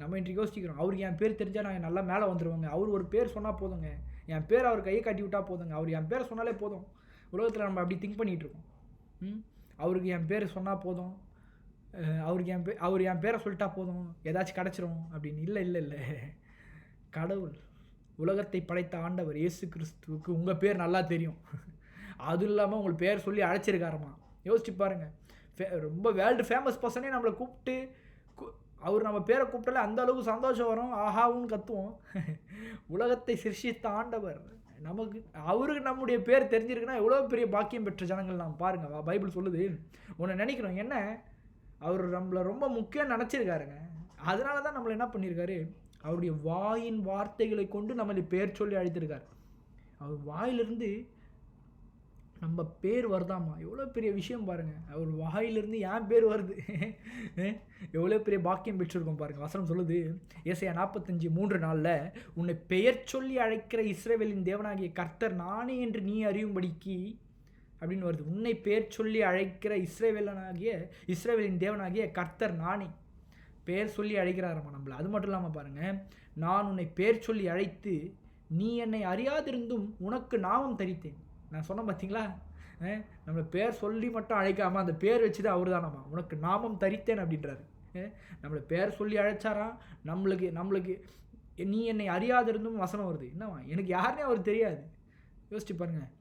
Speaker 1: நம்ம இன்றைக்கி யோசிக்கிறோம், அவருக்கு என் பேர் தெரிஞ்சால் நான் நல்லா மேலே வந்துடுவாங்க, அவர் ஒரு பேர் சொன்னால் போதுங்க, என் பேர் அவர் கையை காட்டி விட்டால் போதுங்க, அவர் என் பேரை சொன்னாலே போதும். உலகத்தில் நம்ம அப்படி திங்க் பண்ணிகிட்ருக்கோம். அவருக்கு என் பேர் சொன்னால் போதும், அவர் என் பேரை சொல்லிட்டா போதும், ஏதாச்சும் கிடச்சிரும் அப்படின்னு. இல்லை, கடவுள் உலகத்தை படைத்த ஆண்டவர் இயேசு கிறிஸ்துவுக்கு உங்கள் பேர் நல்லா தெரியும். அதுவும் இல்லாமல் உங்களுக்கு பேர் சொல்லி அழைச்சிருக்காரம்மா. யோசிச்சு பாருங்கள். ரொம்ப வேர்ல்டு ஃபேமஸ் பர்சனே நம்மளை கூப்பிட்டு, அவர் நம்ம பேரை கூப்பிட்டாலே அந்த அளவுக்கு சந்தோஷம் வரும், ஆஹாவுன்னு கத்துவோம். உலகத்தை சிருஷ்டித்த ஆண்டவர் நமக்கு, அவருக்கு நம்முடைய பேர் தெரிஞ்சிருக்குன்னா எவ்வளோ பெரிய பாக்கியம் பெற்ற ஜனங்கள் நாம் பாருங்கள். பைபிள் சொல்லுது, ஒன்று நினைக்கிறோம், என்ன அவர் நம்மளை ரொம்ப முக்கியம் நினச்சிருக்காருங்க. அதனால தான் நம்மளை என்ன பண்ணியிருக்காரு, அவருடைய வாயின் வார்த்தைகளை கொண்டு நம்மளை பேர் சொல்லி அழைத்திருக்கார். அவர் வாயிலிருந்து நம்ம பேர் வருதாம்மா, எவ்வளோ பெரிய விஷயம் பாருங்கள். அவர் வாயிலிருந்து என் பேர் வருது, எவ்வளோ பெரிய பாக்கியம் பெற்றிருக்கோம் பாருங்கள். வசனம் சொல்லுது, ஏசாயா 45:3 உன்னை பெயர் சொல்லி அழைக்கிற இஸ்ரவேலின் தேவனாகிய கர்த்தர் நானே என்று நீ அறியும்படிக்கு அப்படின்னு வருது. உன்னை பெயர் சொல்லி அழைக்கிற இஸ்ரவேலின் தேவனாகிய கர்த்தர் நானே. பேர் சொல்லி அழைக்கிறாரம்மா நம்மளை. அது மட்டும் இல்லாமல் பாருங்கள், நான் உன்னை பேர் சொல்லி அழைத்து நீ என்னை அறியாதிருந்தும் உனக்கு நாமம் தரித்தேன். நான் சொன்னேன் பார்த்தீங்களா, நம்மளை பேர் சொல்லி மட்டும் அழைக்காமல் அந்த பேர் வச்சு தான் அவர் தானம்மா உனக்கு நாமம் தரித்தேன் அப்படின்றாரு. நம்மளை பேர் சொல்லி அழைச்சாராம். நம்மளுக்கு நீ என்னை அறியாதிருந்தும் வசனம் வருது. என்னவா, எனக்கு யாருனே அவர் தெரியாது. யோசிச்சு பாருங்கள்.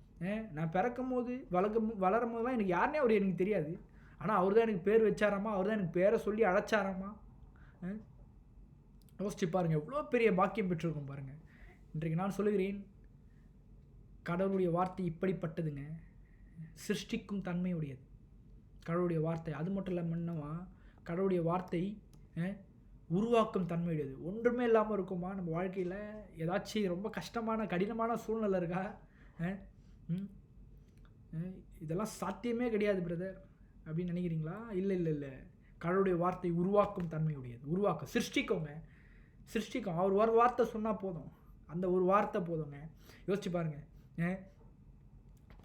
Speaker 1: நான் பிறக்கும் போது வளரும் போதெல்லாம் எனக்கு யாருனே அவர் எனக்கு தெரியாது. ஆனால் அவர் தான் எனக்கு பேர் வச்சாராம்மா, அவர் தான் எனக்கு பேரை சொல்லி அழைச்சாராம்மா. யோசிச்சு பாருங்கள், எவ்வளோ பெரிய பாக்கியம் பெற்றிருக்கோம் பாருங்கள். இன்றைக்கு நான் சொல்லுகிறேன், கடவுளுடைய வார்த்தை இப்படிப்பட்டதுங்க, சிருஷ்டிக்கும் தன்மை உடையது கடவுளுடைய வார்த்தை. அது மட்டும் இல்லாமல்னா கடவுளுடைய வார்த்தை உருவாக்கும் தன்மை உடையது. ஒன்றுமே இல்லாமல் இருக்குமா நம்ம வாழ்க்கையில்? ஏதாச்சும் ரொம்ப கஷ்டமான கடினமான சூழ்நிலை இருக்கா? இதெல்லாம் சாத்தியமே கிடையாது பிரதர் அப்படின்னு நினைக்கிறீங்களா? இல்லை, கடவுளுடைய வார்த்தை உருவாக்கும் தன்மை உடையது. சிருஷ்டிக்கும். அவர் ஒரு வார்த்தை சொன்னால் போதும், அந்த ஒரு வார்த்தை போதுங்க. யோசிச்சு பாருங்கள்,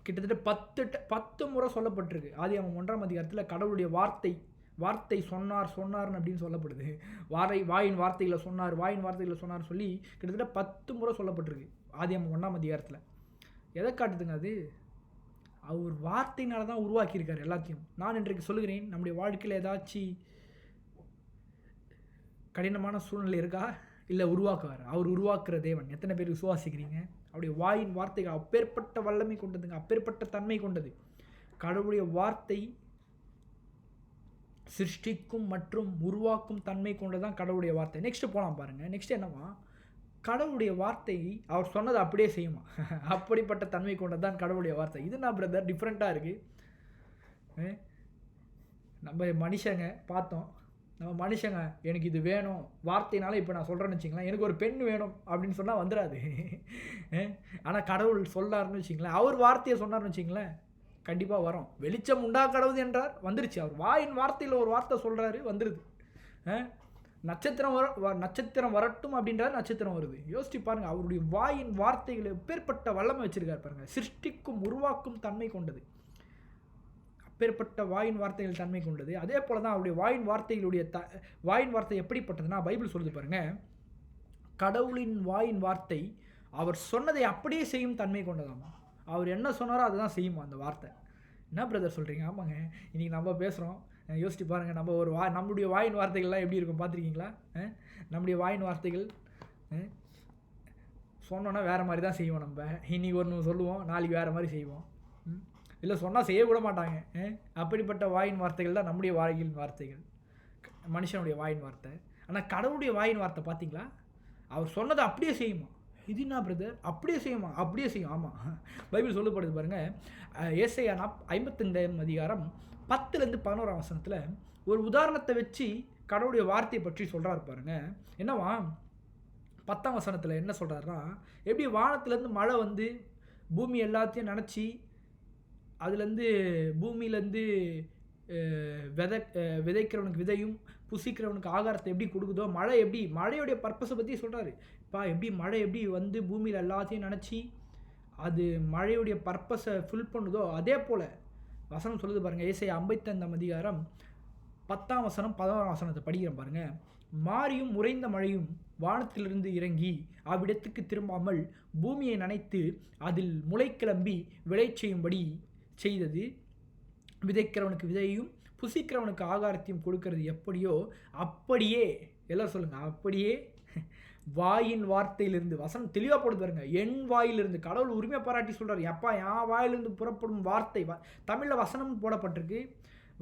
Speaker 1: கிட்டத்தட்ட 10 முறை சொல்லப்பட்டிருக்கு ஆதியாகமம் 1ஆம் அதிகாரத்தில். கடவுளுடைய வார்த்தை சொன்னார்னு அப்படின்னு சொல்லப்படுது. வாயின் வார்த்தைகளை சொன்னார் சொல்லி கிட்டத்தட்ட 10 முறை சொல்லப்பட்டிருக்கு ஆதியாகமம் 1ஆம் அதிகாரத்தில். எதை காட்டுதுங்க அது? அவர் வார்த்தையினால தான் உருவாக்கியிருக்கார் எல்லாத்தையும். நான் இன்றைக்கு சொல்லுகிறேன், நம்முடைய வாழ்க்கையில் ஏதாச்சும் கடினமான சூழ்நிலை இருக்கா? இல்லை, உருவாக்குவார். அவர் உருவாக்குற தேவன். எத்தனை பேர் விசுவாசிக்கிறீங்க? அவருடைய வாயின் வார்த்தைகள் அப்பேற்பட்ட வல்லமை கொண்டதுங்க, அப்பேற்பட்ட தன்மை கொண்டது. கடவுளுடைய வார்த்தை சிருஷ்டிக்கும் மற்றும் உருவாக்கும் தன்மை கொண்டதான் கடவுளுடைய வார்த்தை. நெக்ஸ்ட் போகலாம் பாருங்கள். நெக்ஸ்ட் என்னவா, கடவுளுடைய வார்த்தை அவர் சொன்னதை அப்படியே செய்யுமா? அப்படிப்பட்ட தன்மை கொண்டது தான் கடவுளுடைய வார்த்தை. இது நான் பிரதர் டிஃப்ரெண்ட்டாக இருக்குது. நம்ம மனுஷங்க பார்த்தோம், எனக்கு இது வேணும் வார்த்தைனால. இப்போ நான் சொல்கிறேன்னு வச்சிங்களேன், எனக்கு ஒரு பெண் வேணும் அப்படின்னு சொன்னால் வந்துடாது. ஆனால் கடவுள் சொல்லாருன்னு வச்சிங்களேன், அவர் வார்த்தையை சொன்னார்னு வச்சிங்களேன், கண்டிப்பாக வரும். வெளிச்சம் உண்டாக்கடவுது என்றார், வந்துருச்சு. அவர் வாயின் வார்த்தையில் ஒரு வார்த்தை சொல்கிறாரு, வந்துடுது. நட்சத்திரம் வரட்டும் அப்படின்றாரு, நட்சத்திரம் வருது. யோசிச்சு பாருங்கள், அவருடைய வாயின் வார்த்தைகளை எப்பேற்பட்ட வல்லமை வச்சிருக்காரு பாருங்கள். சிருஷ்டிக்கும் உருவாக்கும் தன்மை கொண்டது. அப்பேற்பட்ட வாயின் வார்த்தைகள் தன்மை கொண்டது. அதே போல தான் அவருடைய வாயின் வார்த்தைகளுடைய வாயின் வார்த்தை எப்படிப்பட்டதுன்னா, பைபிள் சொல்லுது பாருங்க, கடவுளின் வாயின் வார்த்தை அவர் சொன்னதை அப்படியே செய்யும் தன்மை கொண்டதாமா. அவர் என்ன சொன்னாரோ அதை தான் செய்யுமா அந்த வார்த்தை. என்ன பிரதர் சொல்கிறீங்க? ஆமாங்க, இன்றைக்கி நம்ம பேசுகிறோம், யோசிச்சு பாருங்கள். நம்ம ஒரு நம்மளுடைய வாயின் வார்த்தைகள்லாம் எப்படி இருக்கும் பார்த்துருக்கீங்களா? நம்முடைய வாயின் வார்த்தைகள் சொன்னோன்னா வேறு மாதிரி தான் செய்வோம். நம்ம இன்றைக்கி ஒன்று சொல்லுவோம், நாளைக்கு வேறு மாதிரி செய்வோம். இல்லை சொன்னால் செய்யக்கூட மாட்டாங்க. அப்படிப்பட்ட வாயின் வார்த்தைகள் தான் நம்முடைய வாயின் வார்த்தைகள், மனுஷனுடைய வாயின் வார்த்தை. ஆனால் கடவுளுடைய வாயின் வார்த்தை பார்த்தீங்களா, அவர் சொன்னதை அப்படியே செய்யுமா. இது என்ன பிரதர், அப்படியே செய்யுமா? அப்படியே செய்யும். ஆமாம், பைபிள் சொல்லப்படுது பாருங்கள். ஏசாயா 55 அதிகாரம் 10-11 வசனத்தில் ஒரு உதாரணத்தை வச்சு கடவுளுடைய வார்த்தையை பற்றி சொல்கிறாரு பாருங்க. என்னவா 10 வசனத்தில் என்ன சொல்கிறாருன்னா, எப்படி வானத்துலேருந்து மழை வந்து பூமி எல்லாத்தையும் நினச்சி அதுலேருந்து பூமியிலேருந்து விதைக்கிறவனுக்கு விதையும் புசிக்கிறவனுக்கு ஆகாரத்தை எப்படி கொடுக்குதோ, மழை எப்படி, மழையுடைய பர்பஸை பற்றி சொல்கிறாரு. எப்படி மழை எப்படி வந்து பூமியில் எல்லாத்தையும் நினச்சி அது மழையுடைய பர்பஸை ஃபில் பண்ணுதோ, அதே போல் வசனம் சொல்லுது பாருங்கள். ஏசாயா 55 அதிகாரம் 10 வசனம் 11 வசனத்தை படிக்கிறேன் பாருங்கள். மாரியும் உறைந்த மழையும் வானத்திலிருந்து இறங்கி அவ்விடத்துக்கு திரும்பாமல் பூமியை நனைத்து அதில் முளை கிளம்பி விளை செய்யும்படி செய்தது. விதைக்கிறவனுக்கு விதையையும் புசிக்கிறவனுக்கு ஆகாரத்தையும் கொடுக்கறது எப்படியோ அப்படியே, எல்லாம் சொல்லுங்கள், அப்படியே வாயின் வார்த்தையிலிருந்து, வசனம் தெளிவாக போடுது பாருங்க, என் வாயிலிருந்து. கடவுள் உரிமை பாராட்டி சொல்கிறார், எப்பா என் வாயிலிருந்து புறப்படும் வார்த்தை, தமிழில் வசனம் போடப்பட்டிருக்கு,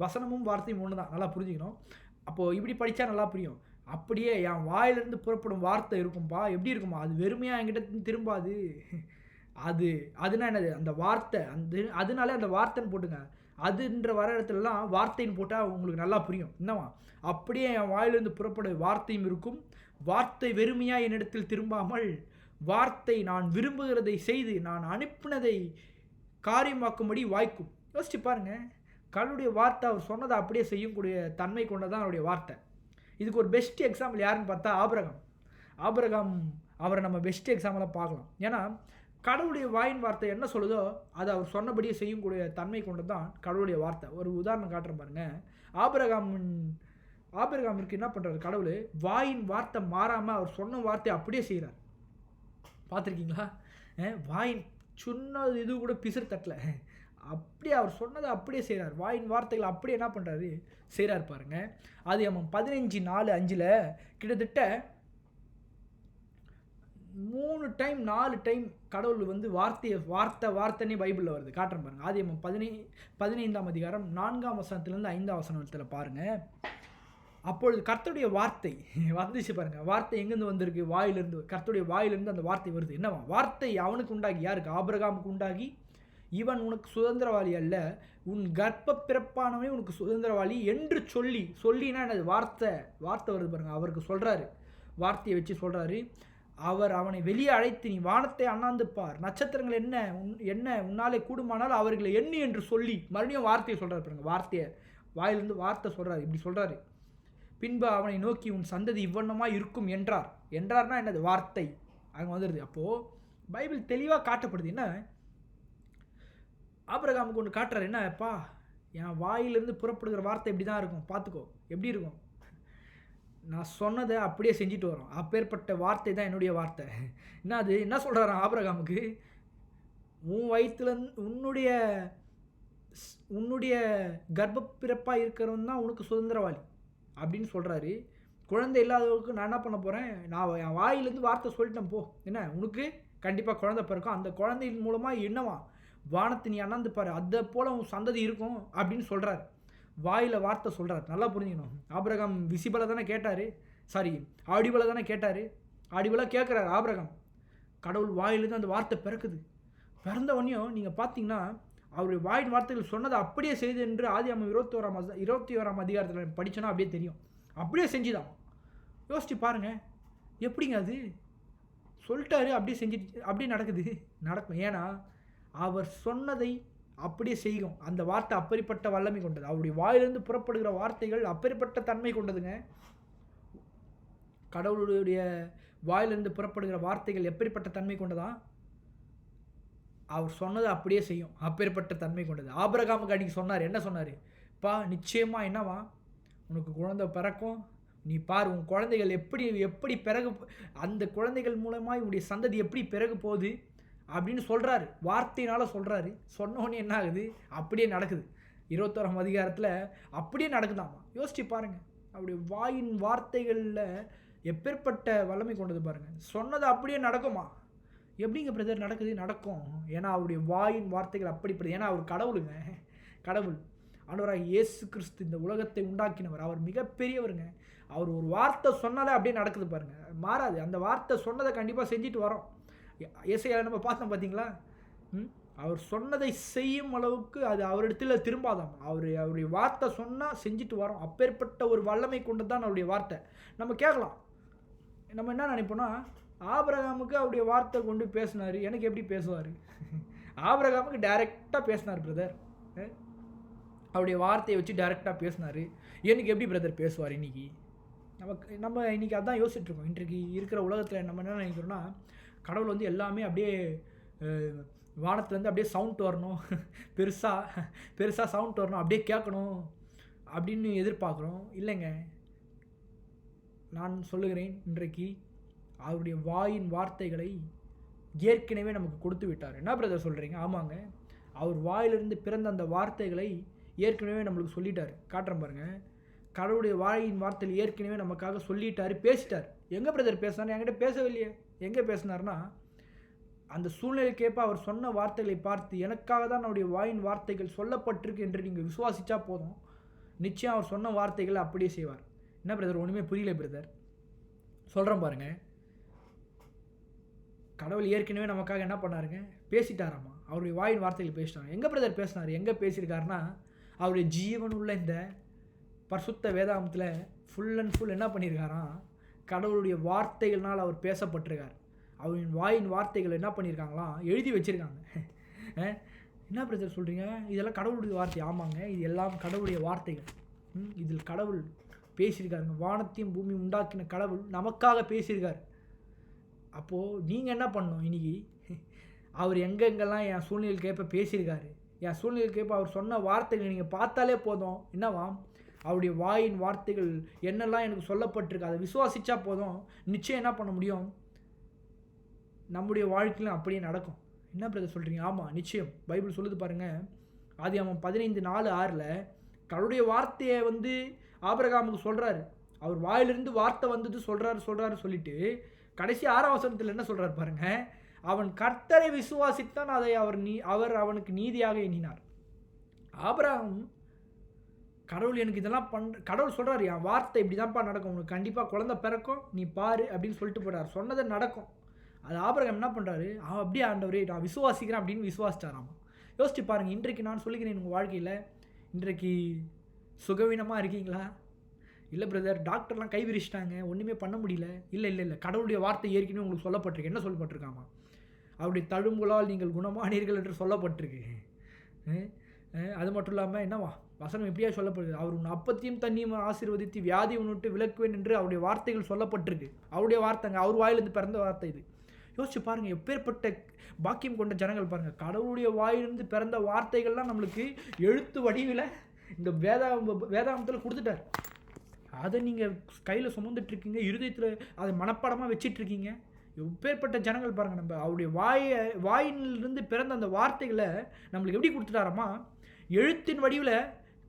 Speaker 1: வசனமும் வார்த்தையும் ஒன்று தான், நல்லா புரிஞ்சுக்கணும். அப்போது இப்படி படித்தா நல்லா புரியும். அப்படியே என் வாயிலிருந்து புறப்படும் வார்த்தை இருக்கும்பா, எப்படி இருக்குமா, அது வெறுமையாக என்கிட்ட திரும்பாது. அதுனா என்னது, அந்த வார்த்தை, அதனாலே அந்த வார்த்தைன்னு போட்டுங்க. அதுன்ற வர இடத்துலலாம் வார்த்தைன்னு போட்டால் உங்களுக்கு நல்லா புரியும். என்னவா, அப்படியே என் வாயிலிருந்து புறப்பட வார்த்தையும் இருக்கும், வார்த்தை வெறுமையாக என்னிடத்தில் திரும்பாமல் வார்த்தை நான் விரும்புகிறதை செய்து நான் அனுப்பினதை காரியமாக்கும்படி வாய்க்கும். யோசிச்சு பாருங்கள், கடவுளுடைய வார்த்தை அவர் சொன்னதை அப்படியே செய்யக்கூடிய தன்மை கொண்டதான் அவருடைய வார்த்தை. இதுக்கு ஒரு பெஸ்ட் எக்ஸாம்பிள் யாருன்னு பார்த்தா ஆபிரகாம் அவரை நம்ம பெஸ்ட் எக்ஸாம்பிளாக பார்க்கலாம். ஏன்னா கடவுளுடைய வாயின் வார்த்தை என்ன சொல்லுதோ அதை அவர் சொன்னபடியே செய்யக்கூடிய தன்மை கொண்டு தான் கடவுளுடைய வார்த்தை. ஒரு உதாரணம் காட்டுறேன் பாருங்கள். ஆபிரகாமிற்கு என்ன பண்ணுறாரு, கடவுள் வாயின் வார்த்தை மாறாமல் அவர் சொன்ன வார்த்தையை அப்படியே செய்கிறார். பார்த்துருக்கீங்களா? வாயின் சொன்னது இது கூட பிசுறு தட்டல, அப்படியே அவர் சொன்னதை அப்படியே செய்கிறார். வாயின் வார்த்தைகளை அப்படியே என்ன பண்ணுறாரு, செய்கிறார் பாருங்கள். அது நம்ம 15:4-5 கிட்டத்தட்ட 3 டைம் 4 டைம் கடவுள் வந்து வார்த்தைன்னே பைபிளில் வருது. காட்டுறேன் பாருங்கள். ஆதி 15 அதிகாரம் 4 வசனத்துலேருந்து 5 வசனத்தில் பாருங்கள். அப்பொழுது கர்த்தருடைய வார்த்தை வந்துச்சு பாருங்கள். வார்த்தை எங்கேருந்து வந்திருக்கு, வாயிலிருந்து, கர்த்தருடைய வாயிலிருந்து அந்த வார்த்தை வருது. என்னவா, வார்த்தை அவனுக்கு உண்டாகி, யாருக்கு, ஆபிரகாமுக்கு உண்டாகி, இவன் உனக்கு சுதந்திரவாளி அல்ல, உன் கர்ப்ப பிறப்பானவே உனக்கு சுதந்திரவாளி என்று சொல்லினா என்னது, வார்த்தை வருது பாருங்கள். அவருக்கு சொல்கிறாரு, வார்த்தையை வச்சு சொல்கிறாரு. அவர் அவனை வெளியே அழைத்து, நீ வானத்தை அண்ணாந்து பார், நட்சத்திரங்கள் என்ன உன்னாலே கூடுமானால் அவர்களை எண்ணு என்று சொல்லி மறுபடியும் வார்த்தையை சொல்கிறார் பாருங்க. வார்த்தையை வாயிலிருந்து வார்த்தை சொல்கிறார், இப்படி சொல்கிறாரு. பின்பு அவனை நோக்கி உன் சந்ததி இவ்வண்ணமாக இருக்கும் என்றார்னா என்னது, வார்த்தை அங்கே வந்துடுது. அப்போது பைபிள் தெளிவாக காட்டப்படுது. என்ன, ஆபிரகாமுக்கு ஒன்று காட்டுறாரு. என்னப்பா, என் வாயிலிருந்து புறப்படுகிற வார்த்தை இப்படி தான் இருக்கும், பார்த்துக்கோ எப்படி இருக்கும், நான் சொன்னதை அப்படியே செஞ்சுட்டு வரோம். அப்பேற்பட்ட வார்த்தை தான் என்னுடைய வார்த்தை. என்ன சொல்கிறாரு ஆபிரகாமுக்கு, உன் வயிற்றுலேருந்து உன்னுடைய கர்ப்பப்பிறப்பாக இருக்கிறவன் தான் உனக்கு சுதந்திரவாளி அப்படின்னு சொல்கிறாரு. குழந்தை இல்லாதவர்களுக்கு நான் என்ன பண்ண போகிறேன், நான் என் வாயிலேருந்து வார்த்தை சொல்லிட்டேன், போ, என்ன உனக்கு கண்டிப்பாக குழந்தை பிறக்கும், அந்த குழந்தையின் மூலமாக என்னவா, வானத்தை நீ அண்ணாந்து பாரு, அதை போல் உன் சந்ததி இருக்கும் அப்படின்னு சொல்கிறாரு. வாயில் வார்த்தை சொல்கிறார். நல்லா புரிஞ்சுக்கணும். ஆபிரகாம் விசிபிளாக தானே கேட்டார், ஆடிபிளாக தானே கேட்டார், ஆடிபிளாக கேட்குறாரு ஆபிரகாம். கடவுள் வாயிலிருந்து அந்த வார்த்தை பிறக்குது. பிறந்தவனையும் நீங்கள் பார்த்தீங்கன்னா அவருடைய வாயின் வார்த்தைகள் சொன்னதை அப்படியே செய்து என்று ஆதியாகமம் 21 அதிகாரத்தில் படித்தோன்னா அப்படியே தெரியும். அப்படியே செஞ்சுதான். யோசிச்சு பாருங்கள், எப்படிங்க அது சொல்லிட்டாரு, அப்படியே அப்படியே நடக்கும். ஏன்னா அவர் சொன்னதை அப்படியே செய்யும். அந்த வார்த்தை அப்படிப்பட்ட வல்லமை கொண்டது. அவருடைய வாயிலிருந்து புறப்படுகிற வார்த்தைகள் அப்படிப்பட்ட தன்மை கொண்டதுங்க. கடவுளுடைய வாயிலிருந்து புறப்படுகிற வார்த்தைகள் எப்படிப்பட்ட தன்மை கொண்டதா, அவர் சொன்னதை அப்படியே செய்யும். அப்பேற்பட்ட தன்மை கொண்டது. ஆபிரகாமுக்கு அன்றைக்கி சொன்னார், என்ன சொன்னார்? பா நிச்சயமாக என்னவா உனக்கு குழந்தை பிறக்கும், நீ பார் உன் குழந்தைகள் எப்படி எப்படி பிறகு, அந்த குழந்தைகள் மூலமாக உன்னுடைய சந்ததி எப்படி பிறகு போகுது அப்படின்னு சொல்கிறாரு. வார்த்தையினால் சொல்கிறாரு. சொன்னோன்னே என்ன ஆகுது? அப்படியே நடக்குது. 21ஆம் அதிகாரத்தில் அப்படியே நடக்குதாமா. யோசிச்சு பாருங்கள், அவருடைய வாயின் வார்த்தைகளில் எப்பேற்பட்ட வல்லமை கொண்டது பாருங்கள். சொன்னது அப்படியே நடக்குமா? எப்படிங்க பிரதர் நடக்குது? நடக்கும். ஏன்னா அவருடைய வாயின் வார்த்தைகள் அப்படிப்பட்டது. ஏன்னா அவர் கடவுளுங்க, கடவுள். ஆண்டவராக இயேசு கிறிஸ்து இந்த உலகத்தை உண்டாக்கினவர். அவர் மிகப்பெரியவருங்க. அவர் ஒரு வார்த்தை சொன்னாலே அப்படியே நடக்குது பாருங்கள், மாறாது. அந்த வார்த்தை சொன்னதை கண்டிப்பாக செஞ்சுட்டு வரோம். ஏசாயால நம்ம பார்த்தோம் பார்த்தீங்களா? அவர் சொன்னதை செய்யும் அளவுக்கு அது அவரிடத்துல திரும்பாதாம். அவருடைய வார்த்தை சொன்னால் செஞ்சுட்டு வரோம். அப்பேற்பட்ட ஒரு வல்லமை கொண்டு தான் அவருடைய வார்த்தை. நம்ம கேட்கலாம், நம்ம என்ன நினைப்போம்னா, ஆபிரகாமுக்கு அவருடைய வார்த்தை கொண்டு பேசினார், எனக்கு எப்படி பேசுவார்? ஆபிரகாமுக்கு டைரெக்டாக பேசினார் பிரதர். அவருடைய வார்த்தையை வச்சு டைரெக்டாக பேசினார். எனக்கு எப்படி பிரதர் பேசுவார்? நம்ம இன்றைக்கி அதான் யோசிச்சுட்ருக்கோம். இன்றைக்கு இருக்கிற உலகத்தில் நம்ம என்ன நினைக்கிறோன்னா, கடவுள் வந்து எல்லாமே அப்படியே வானத்துலேருந்து அப்படியே சவுண்ட் வரணும், பெருசாக சவுண்ட் வரணும், அப்படியே கேட்கணும் அப்படின்னு எதிர்பார்க்குறோம். இல்லைங்க, நான் சொல்லுகிறேன், இன்றைக்கு அவருடைய வாயின் வார்த்தைகளை ஏற்கனவே நமக்கு கொடுத்து விட்டார். என்ன பிரதர் சொல்கிறீங்க? ஆமாங்க, அவர் வாயிலிருந்து பிறந்த அந்த வார்த்தைகளை ஏற்கனவே நம்மளுக்கு சொல்லிட்டார். காட்டுறேன் பாருங்கள். கடவுளுடைய வாயின் வார்த்தையில் ஏற்கனவே நமக்காக சொல்லிட்டார், பேசிட்டார். எங்கே பிரதர் பேசினார்? என்கிட்ட பேசவில்லையே. எங்கே பேசினார்னா, அந்த சூழ்நிலைக்கேற்ப அவர் சொன்ன வார்த்தைகளை பார்த்து, எனக்காக தான் அவருடைய வாயின் வார்த்தைகள் சொல்லப்பட்டிருக்கு என்று நீங்கள் விசுவாசித்தா போதும், நிச்சயம் அவர் சொன்ன வார்த்தைகளை அப்படியே செய்வார். என்ன பிரதர், ஒன்றுமே புரியல பிரதர். சொல்கிறேன் பாருங்கள். கடவுள் ஏற்கனவே நமக்காக என்ன பண்ணாருங்க? பேசிட்டாராமா. அவருடைய வாயின் வார்த்தைகள் பேசிட்டாங்க. எங்கே பிரதர் பேசினார்? எங்கே பேசியிருக்காருன்னா, அவருடைய ஜீவன் உள்ள இந்த பரிசுத்த வேதாகமத்தில் ஃபுல் அண்ட் ஃபுல் என்ன பண்ணியிருக்காராம்? கடவுளுடைய வார்த்தைகள்னால் அவர் பேசப்பட்டிருக்கார். அவரின் வாயின் வார்த்தைகள் என்ன பண்ணியிருக்காங்களாம்? எழுதி வச்சுருக்காங்க. என்ன பிரதர் சொல்கிறீங்க? இதெல்லாம் கடவுளுடைய வார்த்தை? ஆமாங்க, இது எல்லாம் கடவுளுடைய வார்த்தைகள். இதில் கடவுள் பேசியிருக்காருங்க. வானத்தையும் பூமி உண்டாக்கின கடவுள் நமக்காக பேசியிருக்கார். அப்போது நீங்கள் என்ன பண்ணணும்? இன்றைக்கி அவர் எங்கெங்கெல்லாம் என் சூழ்நிலைக்கேற்ப பேசியிருக்காரு, என் சூழ்நிலைக்கேற்ப அவர் சொன்ன வார்த்தைகள் நீங்கள் பார்த்தாலே போதும். என்னவாம்? அவருடைய வாயின் வார்த்தைகள் என்னெல்லாம் எனக்கு சொல்லப்பட்டிருக்கு, அதை விசுவாசித்தா போதும், நிச்சயம் என்ன பண்ண முடியும்? நம்முடைய வாழ்க்கையிலும் அப்படியே நடக்கும். என்ன பிரதர் சொல்கிறீங்க? ஆமாம், நிச்சயம். பைபிள் சொல்லுது பாருங்கள். ஆதியாகமம் 15:4-6 கடவுளுடைய வார்த்தையை வந்து ஆபிரகாமுக்கு சொல்கிறாரு. அவர் வாயிலிருந்து வார்த்தை வந்தது சொல்கிறாரு சொல்லிட்டு கடைசி 6ஆம் வசனத்தில் என்ன சொல்கிறார் பாருங்கள். அவன் கர்த்தரை விசுவாசித்தான், அதை அவர் அவனுக்கு நீதியாக எண்ணினார். ஆபிரகாம், கடவுள் எனக்கு இதெல்லாம் கடவுள் சொல்கிறார், என் வார்த்தை இப்படி தான்ப்பா நடக்கும், உனக்கு கண்டிப்பாக குழந்தை பிறக்கும், நீ பாரு அப்படின்னு சொல்லிட்டு போகிறார். சொன்னதை நடக்கும். அது ஆபிரகாம் என்ன பண்ணுறாரு? அப்படியே ஆண்டவரே நான் விசுவாசிக்கிறேன் அப்படின்னு விசுவாசிச்சாராமா. யோசிச்சு பாருங்கள். இன்றைக்கு நான் சொல்லிக்கிறேன், உங்கள் வாழ்க்கையில் இன்றைக்கு சுகவீனமாக இருக்கீங்களா? இல்லை பிரதர், டாக்டர்லாம் கை விரிச்சிட்டாங்க, ஒன்றுமே பண்ண முடியல. இல்லை, கடவுளுடைய வார்த்தை ஏற்கனவே உங்களுக்கு சொல்லப்பட்டிருக்கு. என்ன சொல்லப்பட்டிருக்காமா? அவருடைய தழும்புகளால் நீங்கள் குணமானீர்கள் என்று சொல்லப்பட்டிருக்கு. அது மட்டும் இல்லாமல் என்னவா வசனம் எப்படியா சொல்லப்படுது? அவர் உன் அப்பத்தையும் தண்ணியும் ஆசீர்வதித்து வியாதி உன்னுட்டு விலக்குவேன் என்று அவருடைய வார்த்தைகள் சொல்லப்பட்டிருக்கு. அவருடைய வார்த்தைங்க, அவர் வாயிலிருந்து பிறந்த வார்த்தை இது. யோசிச்சு பாருங்கள், எப்பேற்பட்ட பாக்கியம் கொண்ட ஜனங்கள் பாருங்கள். கடவுளுடைய வாயிலிருந்து பிறந்த வார்த்தைகள்லாம் நம்மளுக்கு எழுத்து வடிவில் இந்த வேதாகமத்தில் கொடுத்துட்டார். அதை நீங்கள் கையில் சுமந்துட்டுருக்கீங்க, இருதயத்தில் அதை மனப்பாடமாக வச்சிட்ருக்கீங்க. எப்பேற்பட்ட ஜனங்கள் பாருங்கள். நம்ம அவருடைய வாயிலிருந்து பிறந்த அந்த வார்த்தைகளை நம்மளுக்கு எப்படி கொடுத்துட்டாராமா? எழுத்தின் வடிவில்